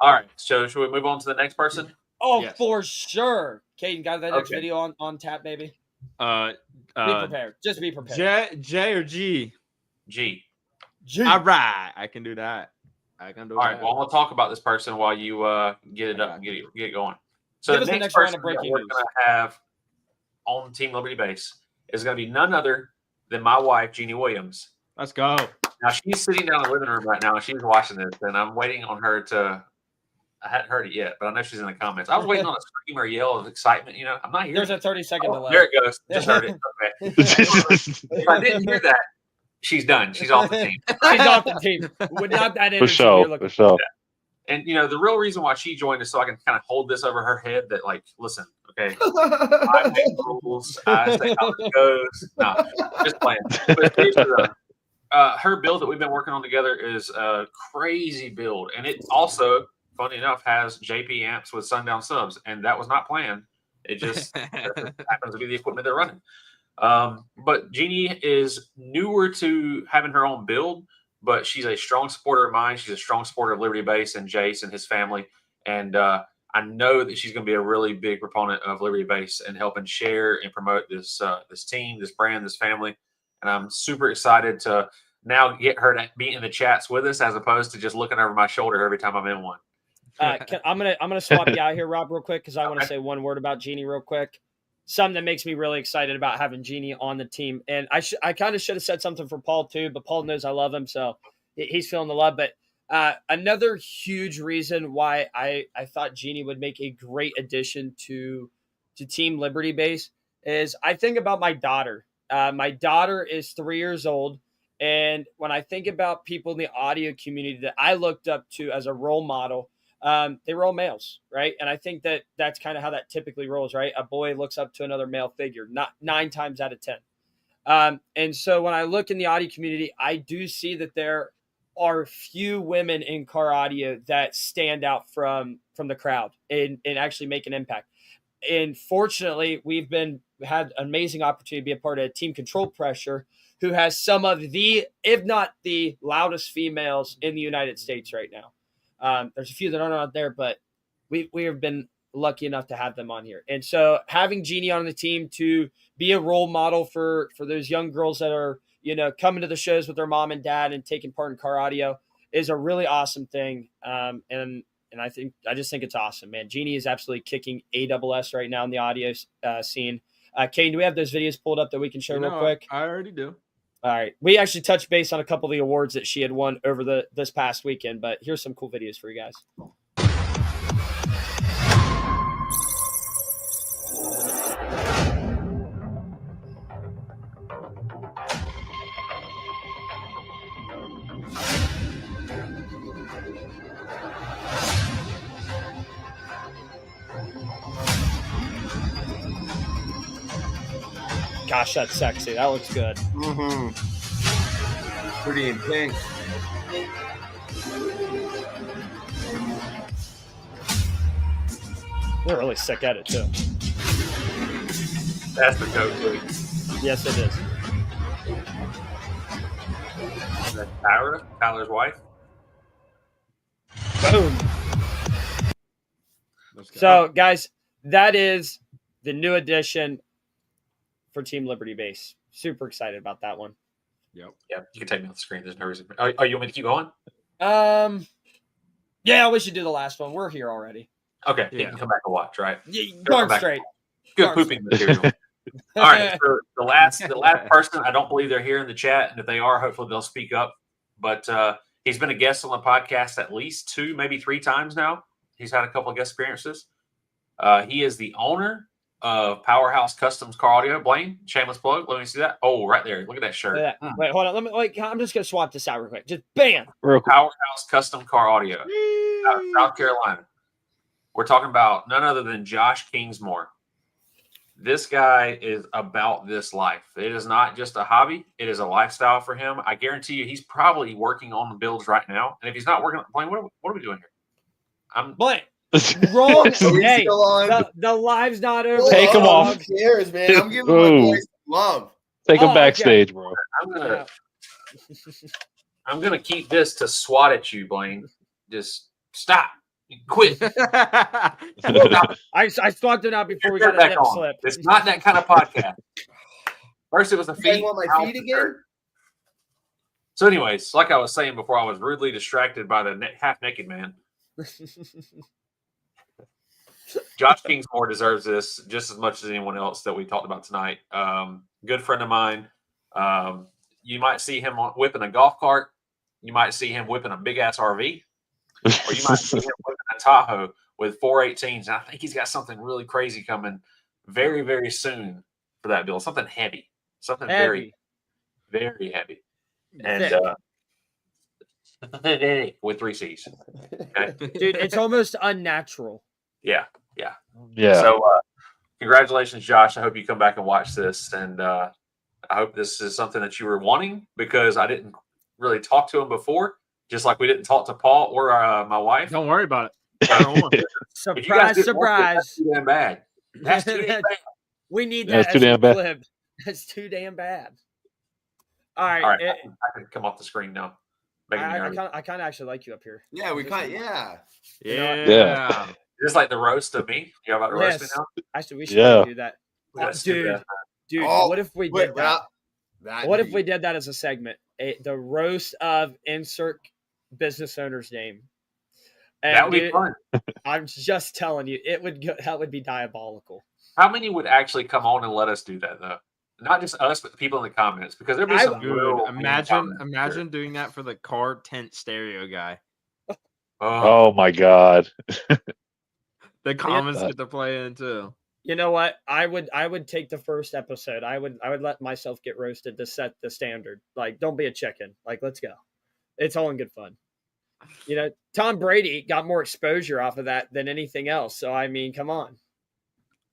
All right, so should we move on to the next person? Oh, Yes. for sure. Caden, got that next Okay. video on tap, baby? Uh, Be prepared. Just be prepared. J or G? G. Gee. All right, I can do that. I can do All that. right, well, I'm going to talk about this person while you get it up and get it going. So Give the us the next next round person of that breaking we're news. going to have on Team Liberty Base is going to be none other than my wife, Jeannie Williams. Let's go. Now, she's sitting down in the living room right now, and she's watching this, and I'm waiting on her to – I hadn't heard it yet, but I know she's in the comments. I was waiting on a scream or yell of excitement. I'm not hearing There's a it. 30-second Oh, delay. there it goes. Just heard it. Okay. If I didn't hear that, she's done. She's off the team. She's off the team. With not that For energy you're sure. looking For sure. And the real reason why she joined is so I can kind of hold this over her head that, like, listen, okay, I make rules, I say how it goes. No, just playing. But seriously, her build that we've been working on together is a crazy build, and it also, funny enough, has JP amps with Sundown subs, and that was not planned. It just happens to be the equipment they're running. But Jeannie is newer to having her own build, but she's a strong supporter of mine. She's a strong supporter of Liberty Base and Jace and his family. And I know that she's going to be a really big proponent of Liberty Base and helping share and promote this this team, this brand, this family. And I'm super excited to now get her to be in the chats with us as opposed to just looking over my shoulder every time I'm in one. I'm gonna swap you out here, Rob, real quick, because I want to Okay. say one word about Jeannie real quick. Something that makes me really excited about having Jeannie on the team, and I kind of should have said something for Paul too, but Paul knows I love him, so he's feeling the love. But another huge reason why I thought Jeannie would make a great addition to Team Liberty Base is I think about my daughter. My daughter is 3 years old. And when I think about people in the audio community that I looked up to as a role model, they were all males, right? And I think that that's kind of how that typically rolls, right? A boy looks up to another male figure, not 9 times out of 10. And so when I look in the audio community, I do see that there are few women in car audio that stand out from the crowd and actually make an impact. And fortunately, we've had an amazing opportunity to be a part of Team Control Pressure, who has some of the, if not the loudest females in the United States right now. There's a few that aren't out there, but we have been lucky enough to have them on here. And so having Jeannie on the team to be a role model for those young girls that are, coming to the shows with their mom and dad and taking part in car audio is a really awesome thing. And I just think it's awesome, man. Jeannie is absolutely kicking AWS right now in the audio scene. Kane, do we have those videos pulled up that we can show real quick? I already do. All right. We actually touched base on a couple of the awards that she had won over this past weekend, but here's some cool videos for you guys. Gosh, that's sexy. That looks good. Mm-hmm. Pretty intense. They're really sick at it, too. That's the go-to. Yes, it is. That's Tyler's wife. Boom. Let's go. So, guys, that is the new addition for Team Liberty Base. Super excited about that one. Yep. Yeah, you can take me off the screen. There's no reason. Oh, you want me to keep going? Yeah, we should do the last one. We're here already. Okay, Yeah. you can come back and watch, right? Darn back. straight. Good Darn pooping material. All right, so the last person, I don't believe they're here in the chat, and if they are, hopefully they'll speak up. But he's been a guest on the podcast at least 2, maybe 3 times now. He's had a couple of guest appearances. He is the owner of Powerhouse Customs Car Audio. Blaine, shameless plug. Let me see that. Oh, right there. Look at that shirt. Wait, hold on. I'm just gonna swap this out real quick. Just bam. Real quick. Powerhouse Custom Car Audio out of South Carolina. We're talking about none other than Josh Kingsmore. This guy is about this life. It is not just a hobby. It is a lifestyle for him. I guarantee you he's probably working on the builds right now. And if he's not working, Blaine, what are we doing here? I'm But wrong. Are we Hey, still on? the live's not over. Whoa, Take 'em off. Who cares, man? I'm giving my Ooh. boys love. Take Oh, him okay. backstage, bro. I'm gonna keep this to swat at you, Blaine. Just stop. Quit. I swapped it out before we Get got a back nip on. slip. It's not that kind of podcast. First it was the You guys feet. want my now feet it's the again? shirt. So, anyways, like I was saying before, I was rudely distracted by the half-naked man. Josh Kingsmore deserves this just as much as anyone else that we talked about tonight. Good friend of mine. You might see him whipping a golf cart. You might see him whipping a big-ass RV. Or you might see him whipping a Tahoe with 418s. And I think he's got something really crazy coming very, very soon for that build. Something heavy. Something very, very heavy. And with 3 C's. Okay? Dude, it's almost unnatural. Yeah. Yeah. So congratulations, Josh. I hope you come back and watch this. And I hope this is something that you were wanting, because I didn't really talk to him before, just like we didn't talk to Paul or my wife. Don't worry about it. I don't want it. If you guys Surprise, didn't want it, surprise. that's too damn bad. That's too damn bad. We need That's that too as a damn bad. clip. That's too damn bad. All right. All right, I can come off the screen now. Making me I nervous. kind of actually like you up here. Yeah, we kind yeah. Yeah. Just like the roast of me. You about to roast me Yes. now? Actually, we should Yeah. do that. Let's Dude, do that. dude, Oh, what if we Wait, did that? that What if dude. we did that as a segment? The roast of insert business owner's name. And That would be dude, fun. I'm just telling you, that would be diabolical. How many would actually come on and let us do that, though? Not just us, but the people in the comments, because there'd be I- some Dude, real mean imagine comments. doing that for the car tent stereo guy. Oh, Oh my god. The comments get to play in too. You know what? I would take the first episode. I would let myself get roasted to set the standard. Like, don't be a chicken. Like, let's go. It's all in good fun. You know, Tom Brady got more exposure off of that than anything else. So I mean, come on.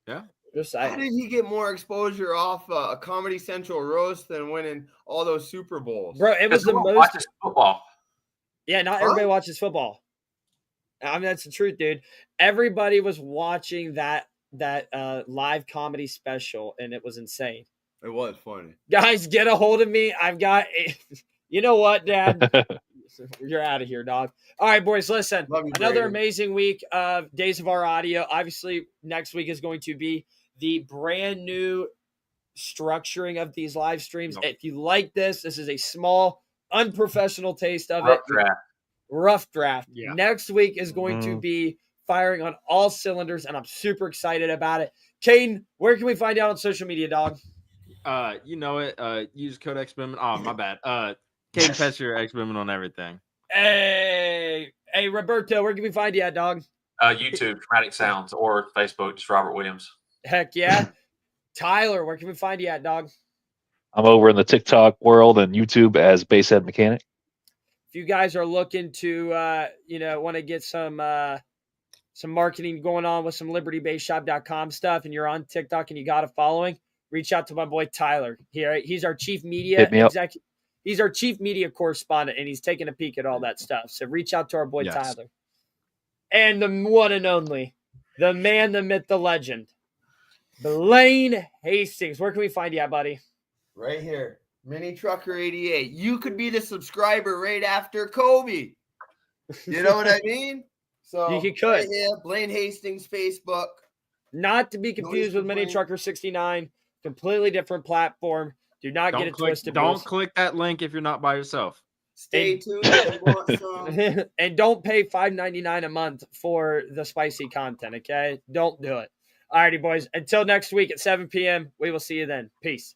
Yeah. Just How saying. did he get more exposure off a Comedy Central roast than winning all those Super Bowls? Bro, it was the most. watches football. Yeah, not Huh? everybody watches football. I mean, that's the truth, dude. Everybody was watching that live comedy special, and it was insane. It was funny. Guys, get a hold of me. I've got you know what, Dad? You're out of here, dog. All right, boys, listen. Love you, Another Brady. amazing week of Days of Our Audio. Obviously, next week is going to be the brand new structuring of these live streams. Nope. If you like this is a small, unprofessional taste of Rough it. draft. Rough draft. Yeah. Next week is going to Mhm. be firing on all cylinders, and I'm super excited about it. Caden, where can we find out on social media, dog? You know it. Use code XBooming. Oh, my bad. Caden Petcher XBooming on everything. Hey, Roberto, where can we find you at, dog? YouTube, Dramatic Sounds, or Facebook, just Robert Williams. Heck yeah. Tyler, where can we find you at, dog? I'm over in the TikTok world and YouTube as Basehead Mechanic. If you guys are looking to want to get some marketing going on with some libertybaseshop.com stuff, and you're on TikTok and you got a following, reach out to my boy Tyler. He's our chief media Hit me up. executive. He's our chief media correspondent, and he's taking a peek at all that stuff. So reach out to our boy Yes. Tyler. And the one and only, the man, the myth, the legend, Blaine Hastings. Where can we find you at, buddy? Right here. Mini Trucker 88. You could be the subscriber right after Kobe. You know what I mean? So You could. right here, Blaine Hastings Facebook. Not to be confused with Mini Blaine. Trucker 69. Completely different platform. Do not get it twisted. Don't boys. click that link if you're not by yourself. Stay And- tuned. If you want some. And don't pay $5.99 a month for the spicy content, okay? Don't do it. All righty, boys. Until next week at 7 p.m., we will see you then. Peace.